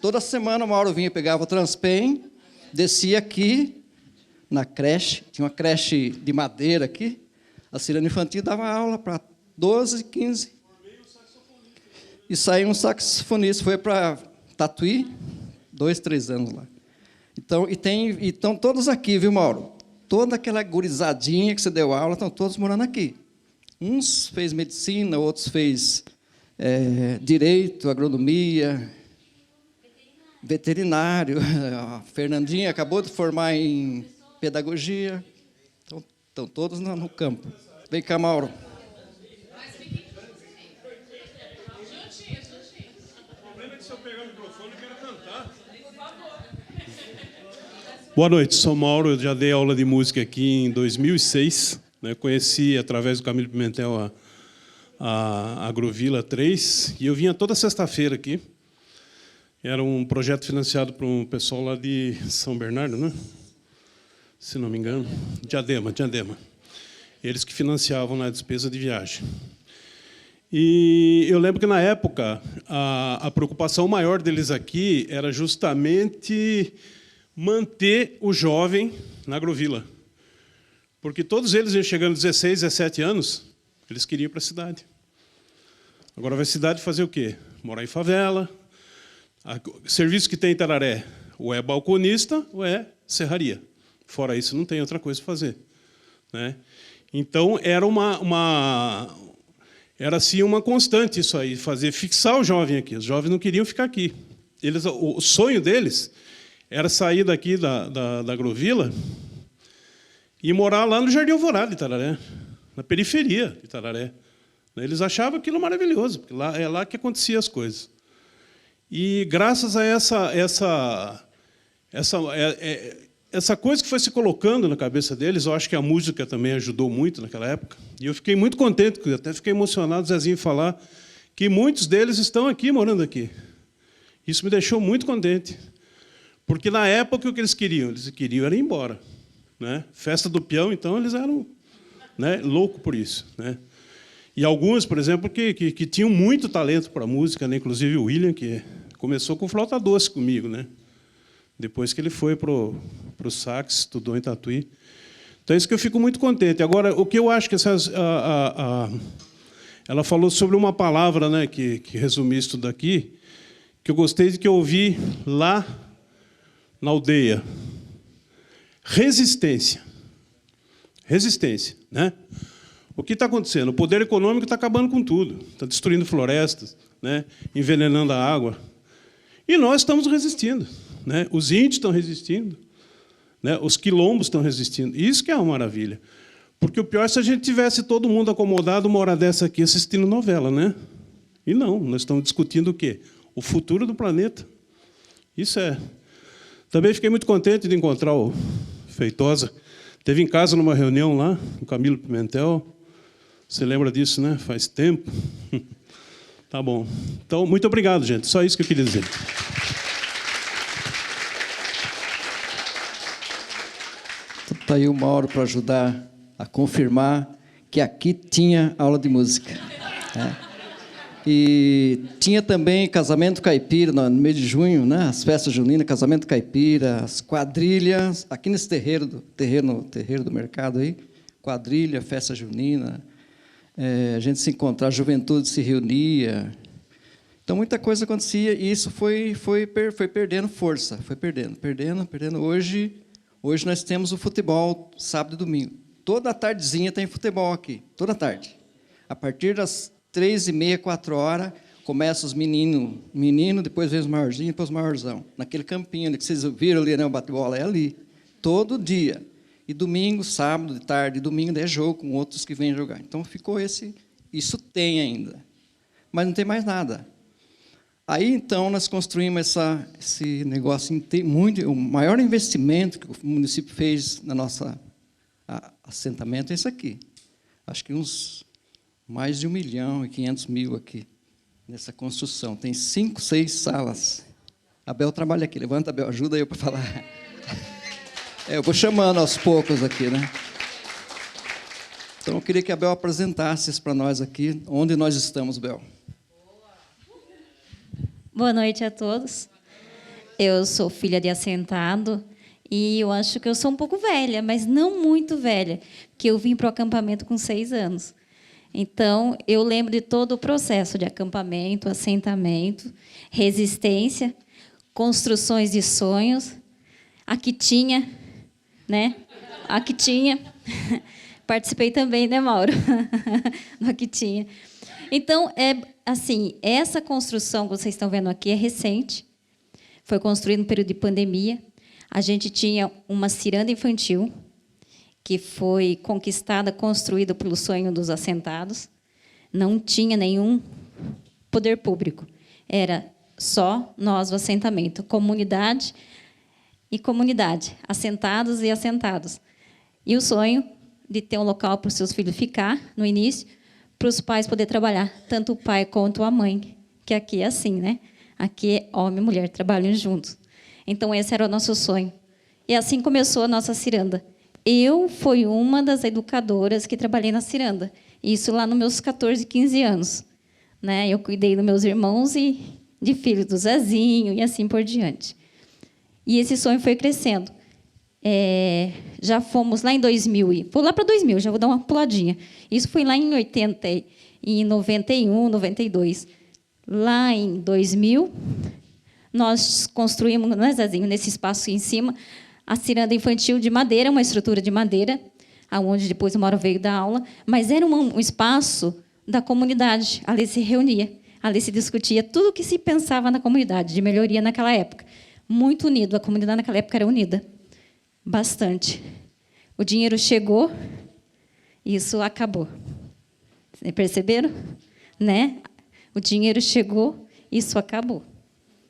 Toda semana, uma hora eu vinha, pegava o Transpem, descia aqui, na creche, tinha uma creche de madeira aqui, a Cirana Infantil dava aula para 12, 15. E saiu um saxofonista, foi para Tatuí, 2, 3 anos lá. Então, estão todos aqui, viu, Mauro? Toda aquela gurizadinha que você deu aula, estão todos morando aqui. Uns fez medicina, outros fez direito, agronomia, veterinário. A Fernandinha acabou de formar em pedagogia. Então, estão todos no campo. Vem cá, Mauro. Boa noite, sou Mauro, eu já dei aula de música aqui em 2006. Né? Conheci, através do Camilo Pimentel, a Agrovila 3, e eu vinha toda sexta-feira aqui. Era um projeto financiado por um pessoal lá de São Bernardo, né? Se não me engano, Diadema. Eles que financiavam a despesa de viagem. E eu lembro que, na época, a preocupação maior deles aqui era justamente manter o jovem na Agrovila. Porque todos eles iam chegando 16, 17 anos, eles queriam ir para a cidade. Agora, vai a cidade fazer o quê? Morar em favela. O serviço que tem em Tararé, ou é balconista, ou é serraria. Fora isso, não tem outra coisa para fazer. Né? Então, era era assim uma constante isso aí, fixar o jovem aqui. Os jovens não queriam ficar aqui. O sonho deles era sair daqui da Agrovila e morar lá no Jardim Alvorada de Itararé, na periferia de Itararé. Eles achavam aquilo maravilhoso, porque é lá que aconteciam as coisas. E graças a essa coisa que foi se colocando na cabeça deles, eu acho que a música também ajudou muito naquela época. E eu fiquei muito contente, até fiquei emocionado, Zezinho, falar que muitos deles estão aqui, morando aqui. Isso me deixou muito contente. Porque, na época, o que eles queriam era ir embora. Né? Festa do peão, então, eles eram, né, loucos por isso. Né? E alguns, por exemplo, que tinham muito talento para a música, né? Inclusive o William, que começou com flauta doce comigo, né? Depois que ele foi para o sax, estudou em Tatuí. Então, é isso que eu fico muito contente. Agora, o que eu acho que ela falou sobre uma palavra, né, que resumi isso daqui, que eu gostei de que eu ouvi lá na aldeia. Resistência. Resistência, né? O que está acontecendo? O poder econômico está acabando com tudo. Está destruindo florestas, né? Envenenando a água. E nós estamos resistindo. Né? Os índios estão resistindo. Né? Os quilombos estão resistindo. Isso que é uma maravilha. Porque o pior é se a gente tivesse todo mundo acomodado uma hora dessa aqui assistindo novela. Né? E não, nós estamos discutindo o quê? O futuro do planeta. Isso é... Também fiquei muito contente de encontrar o Feitosa. Teve em casa numa reunião lá, com o Camilo Pimentel. Você lembra disso, né? Faz tempo. Tá bom. Então, muito obrigado, gente. Só isso que eu queria dizer. Está aí o Mauro para ajudar a confirmar que aqui tinha aula de música. Né? E tinha também casamento caipira no mês de junho, né? As festas juninas, casamento caipira, as quadrilhas, aqui nesse terreiro do mercado aí, quadrilha, festa junina, a gente se encontrava, a juventude se reunia. Então muita coisa acontecia e isso foi perdendo força, foi perdendo. Hoje nós temos o futebol sábado e domingo. Toda tardezinha tem futebol aqui, toda tarde. A partir das 3h30, 4h, começam os meninos, depois vem os maiorzinhos, depois os maiorzão. Naquele campinho ali que vocês viram ali, né, o bate-bola, é ali. Todo dia. E domingo, sábado, de tarde, domingo é jogo com outros que vêm jogar. Então, ficou isso tem ainda. Mas não tem mais nada. Aí, então, nós construímos esse negócio, o maior investimento que o município fez na nossa assentamento é esse aqui. Acho que uns mais de 1.500.000 aqui, nessa construção. Tem 5, 6 salas. A Bel trabalha aqui. Levanta, Bel, ajuda eu para falar. Eu vou chamando aos poucos aqui, né? Então, eu queria que a Bel apresentasse isso para nós aqui. Onde nós estamos, Bel? Boa noite a todos. Eu sou filha de assentado e eu acho que eu sou um pouco velha, mas não muito velha, porque eu vim para o acampamento com 6 anos. Então, eu lembro de todo o processo de acampamento, assentamento, resistência, construções de sonhos. Aqui tinha, né? Aqui tinha. Participei também, né, Mauro? Aqui tinha. Então, assim, essa construção que vocês estão vendo aqui é recente. Foi construída no período de pandemia. A gente tinha uma ciranda infantil, que foi conquistada, construída pelo sonho dos assentados. Não tinha nenhum poder público. Era só nós, o assentamento, comunidade e comunidade, assentados e assentados. E o sonho de ter um local para os seus filhos ficar, no início, para os pais poderem trabalhar, tanto o pai quanto a mãe, que aqui é assim, né? Aqui é homem e mulher, trabalham juntos. Então, esse era o nosso sonho. E assim começou a nossa ciranda. Eu fui uma das educadoras que trabalhei na ciranda. Isso lá nos meus 14, 15 anos. Né? Eu cuidei dos meus irmãos e de filhos do Zezinho e assim por diante. E esse sonho foi crescendo. Já fomos lá em 2000, vou lá para 2000, já vou dar uma puladinha. Isso foi lá em 80, em 91, 92. Lá em 2000, nós construímos, né, Zezinho, nesse espaço em cima, a ciranda infantil de madeira, uma estrutura de madeira, aonde depois o Mauro veio dar aula, mas era um espaço da comunidade. Ali se reunia, ali se discutia tudo o que se pensava na comunidade, de melhoria naquela época. Muito unido, a comunidade naquela época era unida, bastante. O dinheiro chegou, isso acabou. Perceberam? Né? O dinheiro chegou, isso acabou.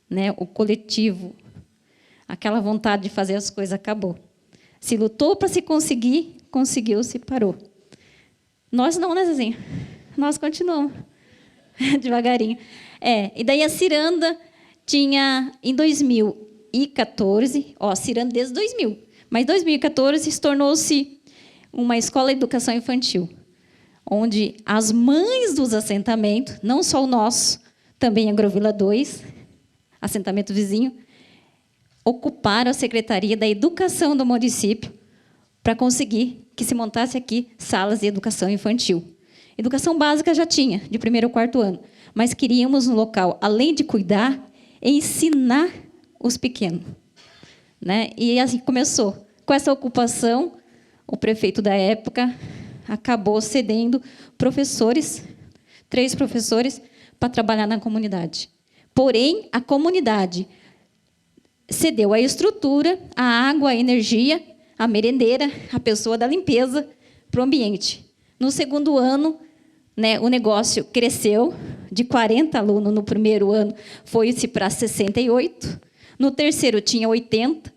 Né? O coletivo, aquela vontade de fazer as coisas acabou. Se lutou para se conseguir, conseguiu, se parou. Nós não, né, Zezinho? Nós continuamos, devagarinho. E daí a Ciranda tinha, em 2014, Ciranda desde 2000, mas em 2014 se tornou-se uma escola de educação infantil, onde as mães dos assentamentos, não só o nosso, também a Agrovila 2, assentamento vizinho, ocuparam a Secretaria da Educação do município para conseguir que se montasse aqui salas de educação infantil. Educação básica já tinha, de 1º ao 4º ano, mas queríamos um local, além de cuidar, ensinar os pequenos. Né? E assim começou. Com essa ocupação, o prefeito da época acabou cedendo professores, 3 professores, para trabalhar na comunidade. Porém, a comunidade cedeu a estrutura, a água, a energia, a merendeira, a pessoa da limpeza para o ambiente. No 2º ano, né, o negócio cresceu, de 40 alunos no 1º ano, foi-se para 68, no 3º tinha 80,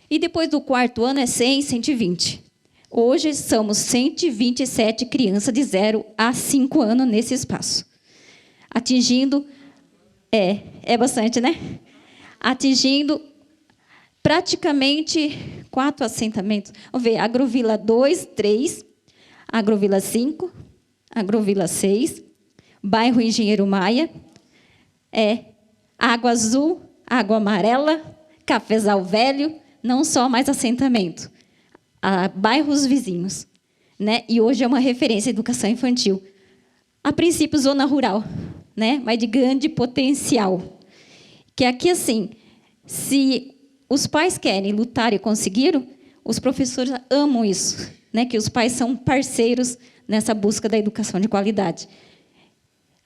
e depois do 4º ano é 100, 120. Hoje somos 127 crianças de 0 a 5 anos nesse espaço. Atingindo, é bastante, né? Atingindo praticamente 4 assentamentos. Vamos ver, Agrovila 2, 3, Agrovila 5, Agrovila 6, bairro Engenheiro Maia, Água Azul, Água Amarela, Cafezal Velho, não só mais assentamento, bairros vizinhos. Né? E hoje é uma referência à educação infantil. A princípio, zona rural, né? Mas de grande potencial. Que aqui, assim, se os pais querem lutar e conseguiram, os professores amam isso, né? Que os pais são parceiros nessa busca da educação de qualidade.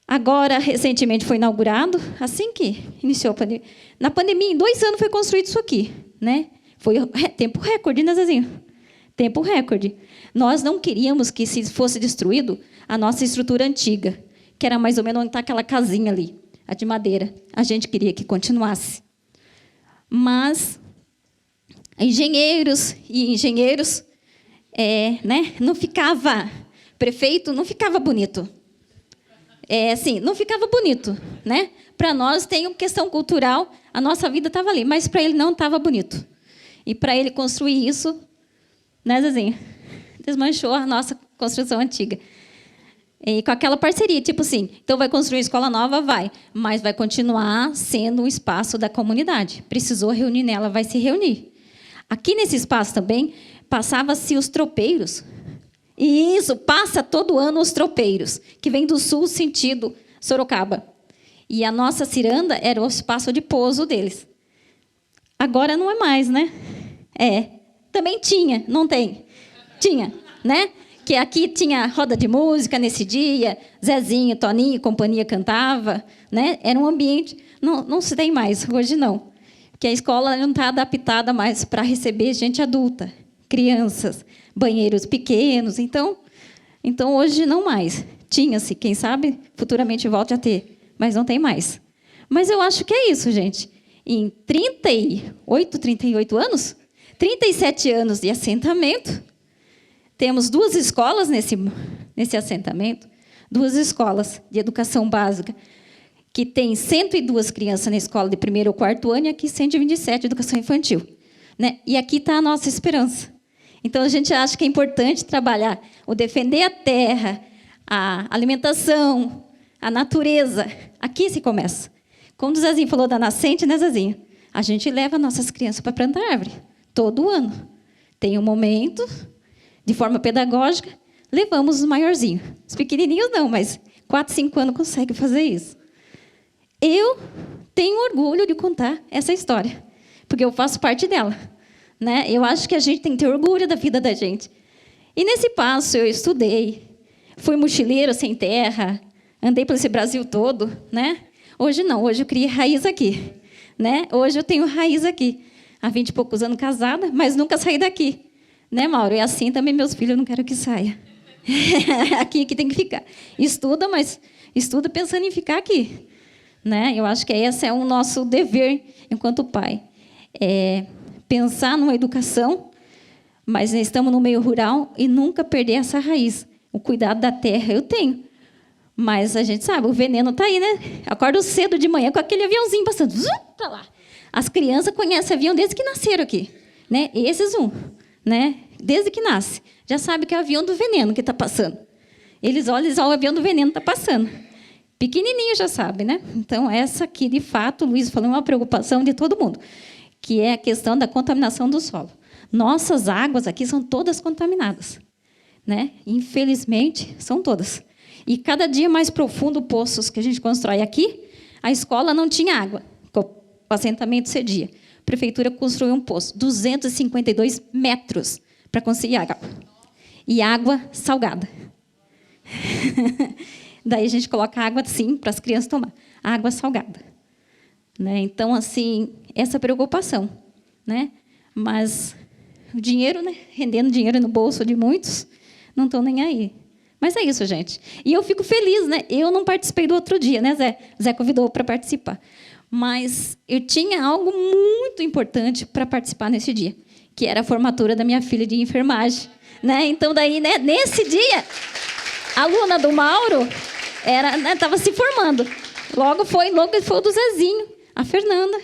Agora, recentemente foi inaugurado, assim que iniciou a pandemia. Na pandemia, em 2 anos, foi construído isso aqui. Né? Foi tempo recorde, né, Zezinho? Tempo recorde. Nós não queríamos que se fosse destruído a nossa estrutura antiga, que era mais ou menos onde está aquela casinha ali, a de madeira. A gente queria que continuasse. Mas engenheiros e engenheiros, né, não ficava, prefeito, não ficava bonito. Assim, não ficava bonito, né? Para nós tem uma questão cultural, a nossa vida estava ali, mas para ele não estava bonito. E para ele construir isso, né, Zezinho? Desmanchou a nossa construção antiga. E com aquela parceria, tipo assim, então vai construir uma escola nova, vai, mas vai continuar sendo um espaço da comunidade. Precisou reunir nela, vai se reunir. Aqui nesse espaço também passava-se os tropeiros. E isso, passa todo ano os tropeiros, que vêm do sul sentido Sorocaba. E a nossa ciranda era o espaço de pouso deles. Agora não é mais, né? Também tinha, não tem? Tinha, né? Que aqui tinha roda de música nesse dia, Zezinho, Toninho e companhia cantava, né? Era um ambiente, não se tem mais, hoje não. Porque a escola não está adaptada mais para receber gente adulta, crianças, banheiros pequenos, então hoje não mais. Tinha-se, quem sabe, futuramente volte a ter, mas não tem mais. Mas eu acho que é isso, gente. Em 38 anos, 37 anos de assentamento, temos 2 escolas nesse assentamento, 2 escolas de educação básica, que tem 102 crianças na escola de 1º ao 4º ano e aqui 127 de educação infantil. Né? E aqui está a nossa esperança. Então, a gente acha que é importante trabalhar o defender a terra, a alimentação, a natureza. Aqui se começa. Como o Zezinho falou da nascente, né, Zezinho? A gente leva nossas crianças para plantar árvore, todo ano. Tem um momento, de forma pedagógica, levamos os maiorzinhos. Os pequenininhos não, mas 4, 5 anos conseguem fazer isso. Eu tenho orgulho de contar essa história, porque eu faço parte dela. Né? Eu acho que a gente tem que ter orgulho da vida da gente. E nesse passo eu estudei, fui mochileiro sem terra, andei por esse Brasil todo, né? Hoje não, hoje eu criei raiz aqui, né? Hoje eu tenho raiz aqui. Há 20 e poucos anos casada, mas nunca saí daqui. Né, Mauro? E assim também meus filhos, eu não quero que saia. Aqui que tem que ficar. Estuda, mas estuda pensando em ficar aqui. Né? Eu acho que esse é o nosso dever enquanto pai. Pensar numa educação, mas estamos no meio rural e nunca perder essa raiz. O cuidado da terra eu tenho. Mas a gente sabe, o veneno está aí, né? Acordo cedo de manhã com aquele aviãozinho passando para lá. As crianças conhecem avião desde que nasceram aqui. Né? Esses né? Desde que nasce. Já sabe que é o avião do veneno que está passando. Eles olham o avião do veneno está passando. Pequenininho já sabe, né? Então, essa aqui, de fato, o Luiz falou, é uma preocupação de todo mundo, que é a questão da contaminação do solo. Nossas águas aqui são todas contaminadas. Né? Infelizmente, são todas. E cada dia mais profundo poços que a gente constrói aqui, a escola não tinha água, o assentamento cedia. A prefeitura construiu um poço, 252 metros, para conseguir água. E água salgada. Daí a gente coloca água, sim, para as crianças tomar. Água salgada. Né? Então, assim, essa preocupação. Né? Mas o dinheiro, né? Rendendo dinheiro no bolso de muitos, não estão nem aí. Mas é isso, gente. E eu fico feliz, né? Eu não participei do outro dia, né, Zé? Zé convidou para participar. Mas eu tinha algo muito importante para participar nesse dia, que era a formatura da minha filha de enfermagem. Né? Então, daí, né, nesse dia, a aluna do Mauro estava se formando. Logo foi o do Zezinho, a Fernanda,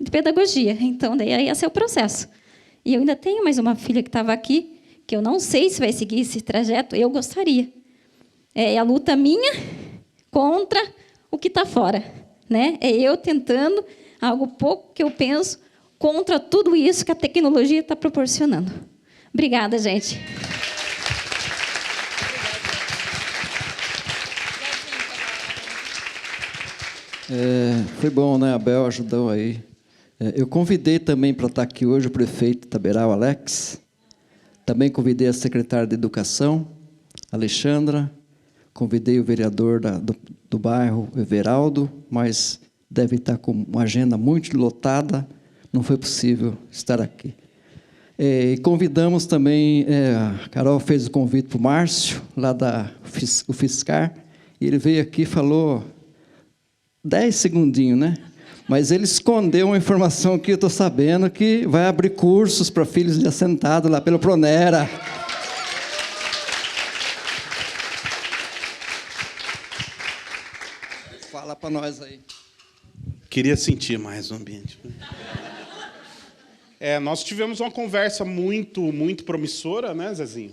de pedagogia. Então, daí esse é o processo. E eu ainda tenho mais uma filha que estava aqui, que eu não sei se vai seguir esse trajeto, eu gostaria. É a luta minha contra o que está fora. Né? É eu tentando algo pouco que eu penso contra tudo isso que a tecnologia está proporcionando. Obrigada, gente. Foi bom, né? A Abel ajudou aí. Eu convidei também para estar aqui hoje o prefeito Taberal, Alex. Também convidei a secretária de Educação, Alexandra. Convidei o vereador do bairro, Everaldo, mas deve estar com uma agenda muito lotada. Não foi possível estar aqui. E convidamos também, a Carol fez o convite para o Márcio, lá o Fiscar, e ele veio aqui e falou 10 segundinhos, né? Mas ele escondeu uma informação que eu estou sabendo, que vai abrir cursos para filhos de assentado lá pelo Pronera. Fala para nós aí. Queria sentir mais o ambiente. Nós tivemos uma conversa muito promissora, né, Zezinho?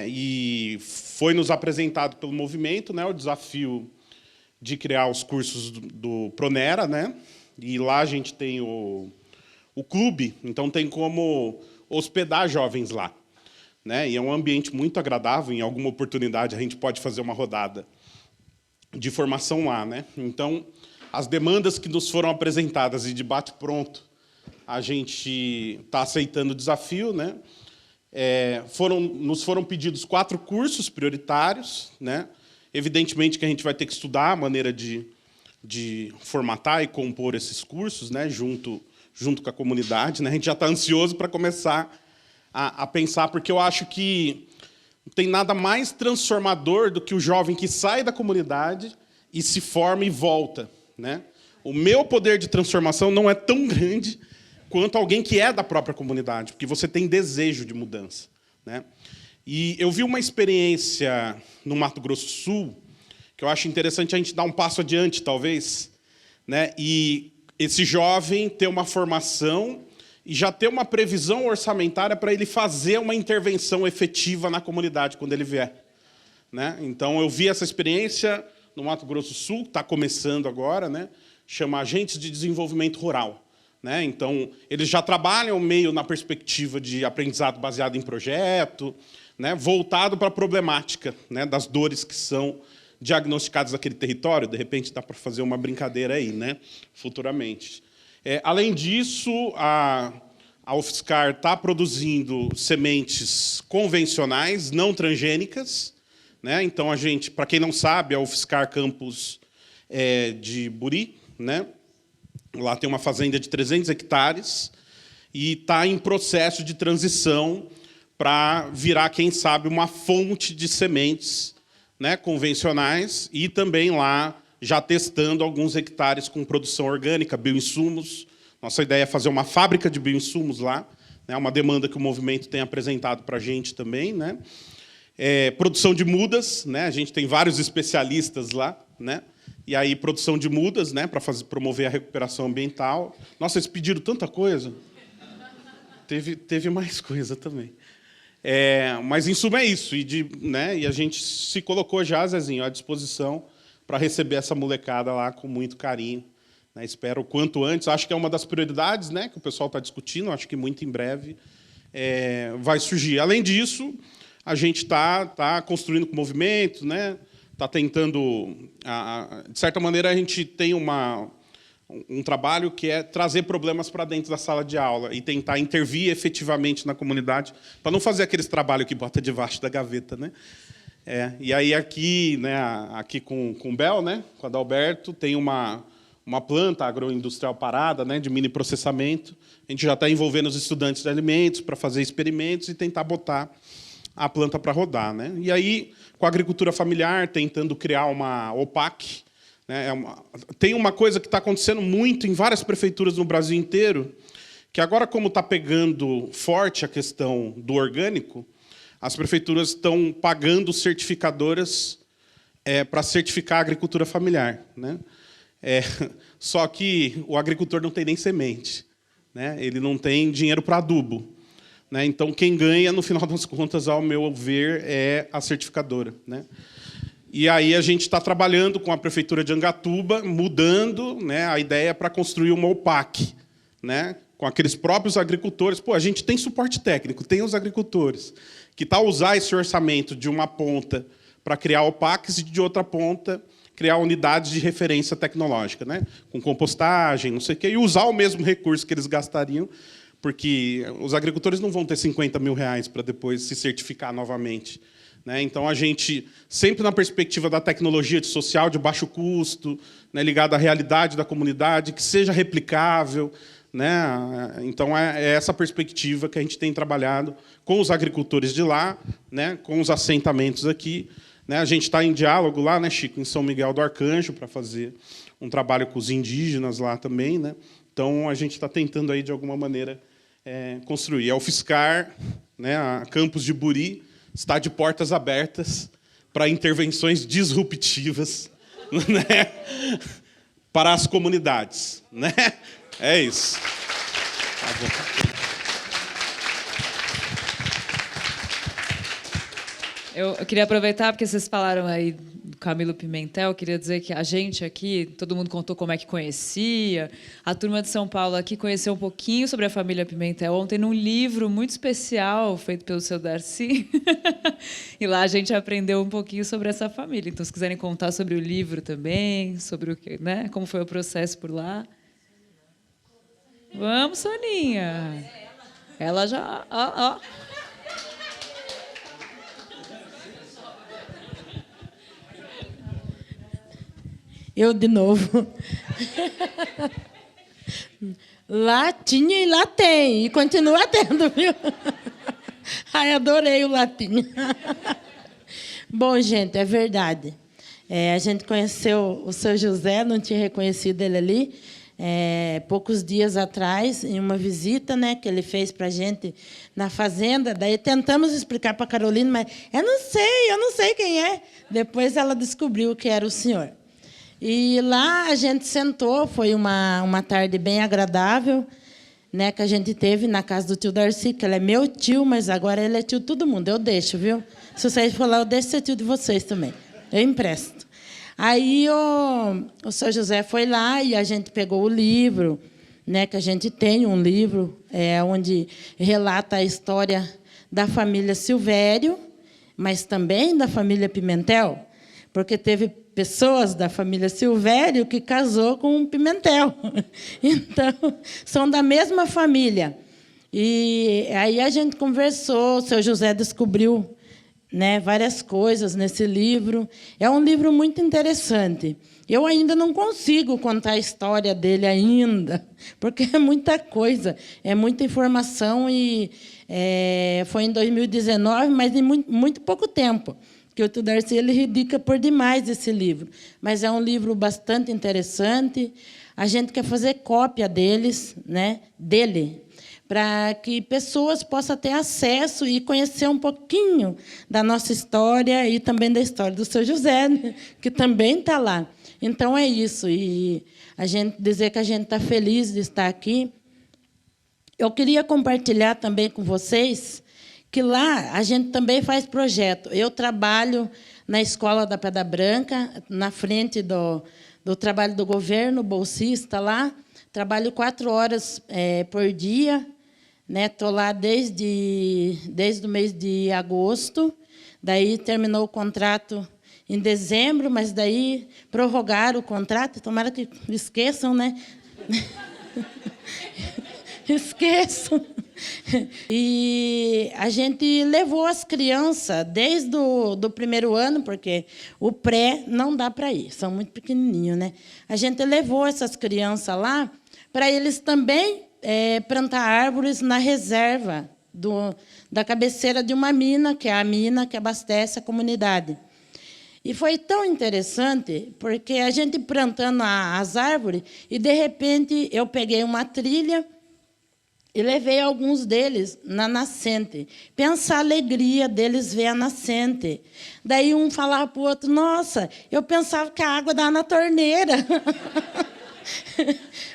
E foi nos apresentado pelo movimento, né, o desafio de criar os cursos do Pronera, né? E lá a gente tem o clube, então tem como hospedar jovens lá. Né? E é um ambiente muito agradável, em alguma oportunidade a gente pode fazer uma rodada de formação lá. Né? Então, as demandas que nos foram apresentadas e de bate-pronto, a gente está aceitando o desafio. Né? Nos foram pedidos 4 cursos prioritários. Né? Evidentemente que a gente vai ter que estudar a maneira de formatar e compor esses cursos, né? junto com a comunidade. Né? A gente já está ansioso para começar a pensar, porque eu acho que não tem nada mais transformador do que o jovem que sai da comunidade e se forma e volta. Né? O meu poder de transformação não é tão grande quanto alguém que é da própria comunidade, porque você tem desejo de mudança. Né? E eu vi uma experiência no Mato Grosso do Sul, que eu acho interessante a gente dar um passo adiante, talvez, né? E esse jovem ter uma formação e já ter uma previsão orçamentária para ele fazer uma intervenção efetiva na comunidade quando ele vier. Né? Então, eu vi essa experiência no Mato Grosso do Sul, está começando agora, né? Chama Agentes de Desenvolvimento Rural. Né? Então, eles já trabalham meio na perspectiva de aprendizado baseado em projeto, né? Voltado para a problemática, né? Das dores que são diagnosticadas naquele território. De repente, dá para fazer uma brincadeira aí, né? Futuramente. Além disso, a a UFSCar está produzindo sementes convencionais, não transgênicas, né? Então, para quem não sabe, a UFSCar Campus de Buri, né? Lá tem uma fazenda de 300 hectares e está em processo de transição para virar, quem sabe, uma fonte de sementes, né, convencionais, e também lá já testando alguns hectares com produção orgânica, bioinsumos. Nossa ideia é fazer uma fábrica de bioinsumos lá, né, uma demanda que o movimento tem apresentado para a gente também, né? Produção de mudas, né? A gente tem vários especialistas lá, né? E aí produção de mudas, né, para promover a recuperação ambiental. Nossa, eles pediram tanta coisa. Teve mais coisa também. Mas, em suma, é isso. E a gente se colocou já, Zezinho, à disposição para receber essa molecada lá com muito carinho. Né? Espero o quanto antes. Acho que é uma das prioridades, né, que o pessoal está discutindo. Acho que muito em breve vai surgir. Além disso, a gente está construindo com o movimento, né? Está tentando... de certa maneira, a gente tem um trabalho que é trazer problemas para dentro da sala de aula e tentar intervir efetivamente na comunidade, para não fazer aqueles trabalhos que bota debaixo da gaveta, né? E aí aqui, né, aqui com o Bel, né, com a Adalberto, tem uma planta agroindustrial parada, né, de mini processamento. A gente já está envolvendo os estudantes de alimentos para fazer experimentos e tentar botar a planta para rodar, né? E aí, com a agricultura familiar, tentando criar uma OPAC, né? Tem uma coisa que está acontecendo muito em várias prefeituras no Brasil inteiro, que agora, como está pegando forte a questão do orgânico, as prefeituras estão pagando certificadoras para certificar a agricultura familiar, né? Só que o agricultor não tem nem semente, né? Ele não tem dinheiro para adubo. Né? Então, quem ganha, no final das contas, ao meu ver, é a certificadora. Né? E aí a gente está trabalhando com a Prefeitura de Angatuba, mudando, né, a ideia para construir uma OPAC, né, com aqueles próprios agricultores. Pô, a gente tem suporte técnico, tem os agricultores, que tal usar esse orçamento de uma ponta para criar OPACs e, de outra ponta, criar unidades de referência tecnológica, né, com compostagem, não sei o quê, e usar o mesmo recurso que eles gastariam, porque os agricultores não vão ter 50 mil reais para depois se certificar novamente. Né? Então, a gente, sempre na perspectiva da tecnologia social de baixo custo, né, ligada à realidade da comunidade, que seja replicável. Né? Então, é essa perspectiva que a gente tem trabalhado com os agricultores de lá, né, com os assentamentos aqui. Né? A gente está em diálogo lá, né, Chico, em São Miguel do Arcanjo, para fazer um trabalho com os indígenas lá também. Né? Então, a gente está tentando, aí, de alguma maneira, construir. A UFSCar, né, a Campus de Buri, está de portas abertas para intervenções disruptivas, né, para as comunidades. Né? É isso. Tá bom. Eu queria aproveitar, porque vocês falaram aí do Camilo Pimentel, eu queria dizer que a gente aqui, todo mundo contou como é que conhecia, a turma de São Paulo aqui conheceu um pouquinho sobre a família Pimentel ontem num livro muito especial feito pelo seu Darcy, e lá a gente aprendeu um pouquinho sobre essa família. Então, se quiserem contar sobre o livro também, sobre o que, né, como foi o processo por lá. Vamos, Soninha. Ela já... ó. Eu, de novo. Lá tinha e lá tem. E continua tendo, viu? Ai, adorei o latim. Bom, gente, é verdade. A gente conheceu o seu José, não tinha reconhecido ele ali, poucos dias atrás, em uma visita, né, que ele fez para a gente na fazenda. Daí tentamos explicar para a Carolina, mas eu não sei quem é. Depois ela descobriu que era o senhor. E lá a gente sentou, foi uma tarde bem agradável, né, que a gente teve na casa do tio Darcy, que ele é meu tio, mas agora ele é tio de todo mundo. Eu deixo, viu? Se vocês for lá, eu deixo ser tio de vocês também. Eu empresto. Aí o seu José foi lá e a gente pegou o livro, né, que a gente tem um livro onde relata a história da família Silvério, mas também da família Pimentel, porque teve pessoas da família Silvério que casou com um Pimentel. Então, são da mesma família. E aí a gente conversou, o seu José descobriu, né, várias coisas nesse livro. É um livro muito interessante. Eu ainda não consigo contar a história dele ainda, porque é muita coisa, é muita informação, e foi em 2019, mas em muito pouco tempo, que o tio Darcy ele dedica por demais esse livro. Mas é um livro bastante interessante. A gente quer fazer cópia dele, para que pessoas possam ter acesso e conhecer um pouquinho da nossa história e também da história do seu José, né, que também está lá. Então, é isso. E a gente dizer que a gente está feliz de estar aqui. Eu queria compartilhar também com vocês que lá a gente também faz projeto. Eu trabalho na Escola da Pedra Branca, na frente do trabalho do governo, bolsista lá. Trabalho 4 horas por dia. Estou lá desde o mês de agosto. Daí terminou o contrato em dezembro, mas daí prorrogaram o contrato. Tomara que esqueçam, né? Esqueçam. E a gente levou as crianças desde do primeiro ano, porque o pré não dá para ir, são muito pequenininhos, né? A gente levou essas crianças lá para eles também plantar árvores na reserva da cabeceira de uma mina, que é a mina que abastece a comunidade. E foi tão interessante, porque a gente plantando as árvores, e, de repente, eu peguei uma trilha e levei alguns deles na nascente. Pensa a alegria deles ver a nascente. Daí um falava para o outro, nossa, eu pensava que a água dava na torneira.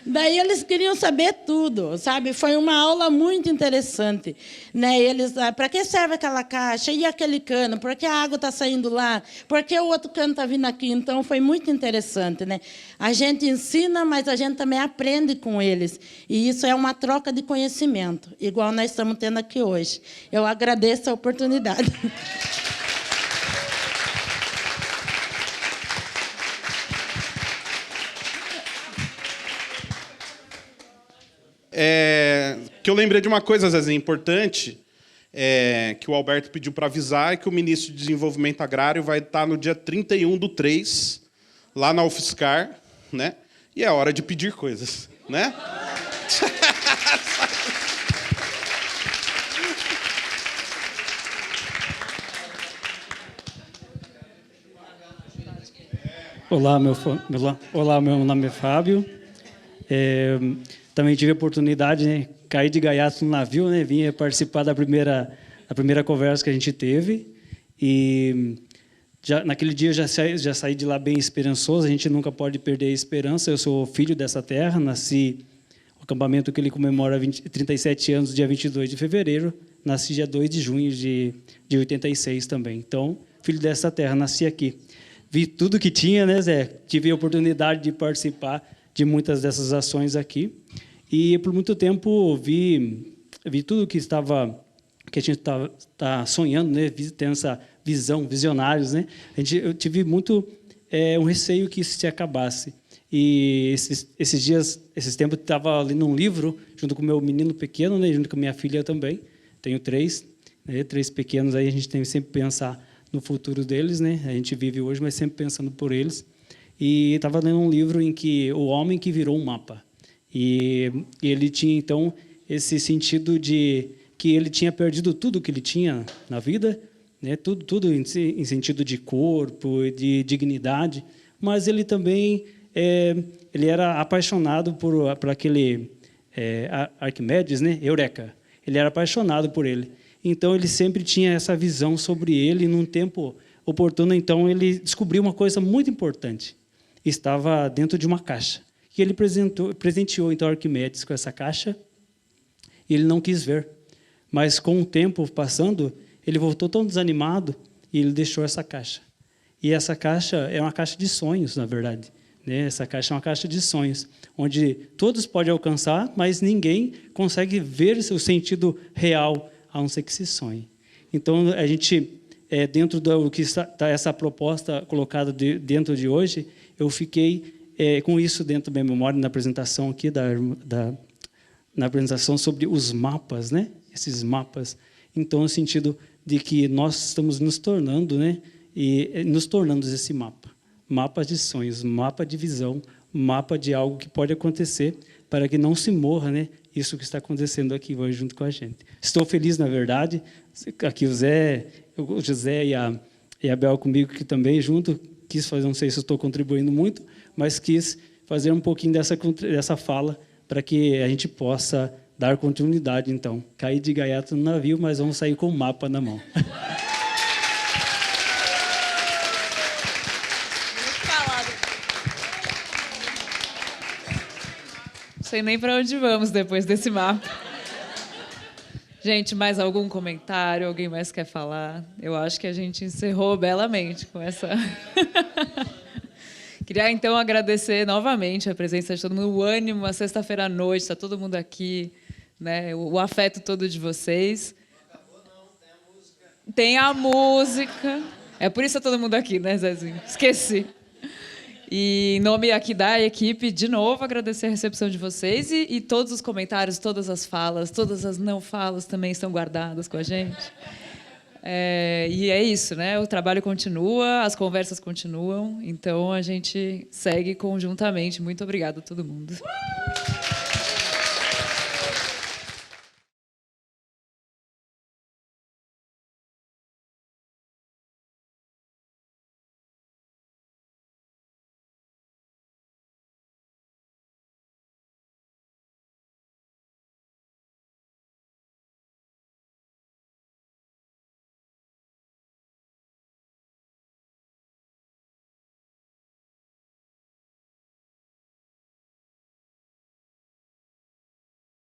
Daí eles queriam saber tudo, sabe? Foi uma aula muito interessante, né? Eles, para que serve aquela caixa e aquele cano? Por que a água está saindo lá? Por que o outro cano está vindo aqui? Então foi muito interessante, né? A gente ensina, mas a gente também aprende com eles, e isso é uma troca de conhecimento, igual nós estamos tendo aqui hoje. Eu agradeço a oportunidade. Que eu lembrei de uma coisa, Zezinho, importante, que o Alberto pediu para avisar, é que o ministro de Desenvolvimento Agrário vai estar no dia 31/3, lá na UFSCar, né? E é hora de pedir coisas, né? Olá, meu nome é Fábio. Também tive a oportunidade, né, cair de gaiato no navio, né, vim participar da primeira conversa que a gente teve, e naquele dia já saí de lá bem esperançoso. A gente nunca pode perder a esperança. Eu sou filho dessa terra, nasci no acampamento que ele comemora 37 anos, dia 22 de fevereiro, nasci dia 2 de junho de 86 também. Então, filho dessa terra, nasci aqui. Vi tudo que tinha, né, Zé? Tive a oportunidade de participar de muitas dessas ações aqui, e por muito tempo vi tudo que a gente está sonhando, né, tendo essa visão, visionários, né? Eu tive muito um receio que isso se acabasse. E esses tempos, estava lendo um livro junto com o meu menino pequeno, né, junto com a minha filha também. Tenho 3, né, 3 pequenos. Aí a gente tem que sempre pensar no futuro deles, né? A gente vive hoje, mas sempre pensando por eles. E estava lendo um livro em que o homem que virou um mapa. E ele tinha, então, esse sentido de que ele tinha perdido tudo que ele tinha na vida, né? Tudo em sentido de corpo, de dignidade, mas ele também ele era apaixonado por aquele Arquimedes, né? Eureka. Ele era apaixonado por ele. Então, ele sempre tinha essa visão sobre ele, e num tempo oportuno, então, ele descobriu uma coisa muito importante. Estava dentro de uma caixa. E ele presenteou, então, Arquimedes com essa caixa, e ele não quis ver. Mas, com o tempo passando, ele voltou tão desanimado, e ele deixou essa caixa. E essa caixa é uma caixa de sonhos, na verdade. Né? Essa caixa é uma caixa de sonhos, onde todos podem alcançar, mas ninguém consegue ver o sentido real, a não ser que se sonhe. Então, a gente, dentro do que está essa proposta colocada dentro de hoje, eu fiquei com isso dentro da minha memória, na apresentação aqui na apresentação sobre os mapas, né? Esses mapas. Então, no sentido de que nós estamos nos tornando, né? E nos tornando esse mapa. Mapa de sonhos, mapa de visão, mapa de algo que pode acontecer para que não se morra, né? Isso que está acontecendo aqui hoje junto com a gente. Estou feliz, na verdade. Aqui o José e a Bel comigo, que também junto, quis fazer, não sei se estou contribuindo muito, mas quis fazer um pouquinho dessa fala para que a gente possa dar continuidade, então. Cair de gaiato no navio, mas vamos sair com o mapa na mão. Não sei nem para onde vamos depois desse mapa. Gente, mais algum comentário? Alguém mais quer falar? Eu acho que a gente encerrou belamente com essa... Queria, então, agradecer novamente a presença de todo mundo, o ânimo, a sexta-feira à noite, está todo mundo aqui, né? O afeto todo de vocês. Não acabou, não. Tem a música. É por isso que está todo mundo aqui, né, Zezinho? Esqueci. E, em nome aqui da equipe, de novo, agradecer a recepção de vocês e todos os comentários, todas as falas, todas as não falas também estão guardadas com a gente. E é isso, né? O trabalho continua, as conversas continuam, então a gente segue conjuntamente. Muito obrigada a todo mundo.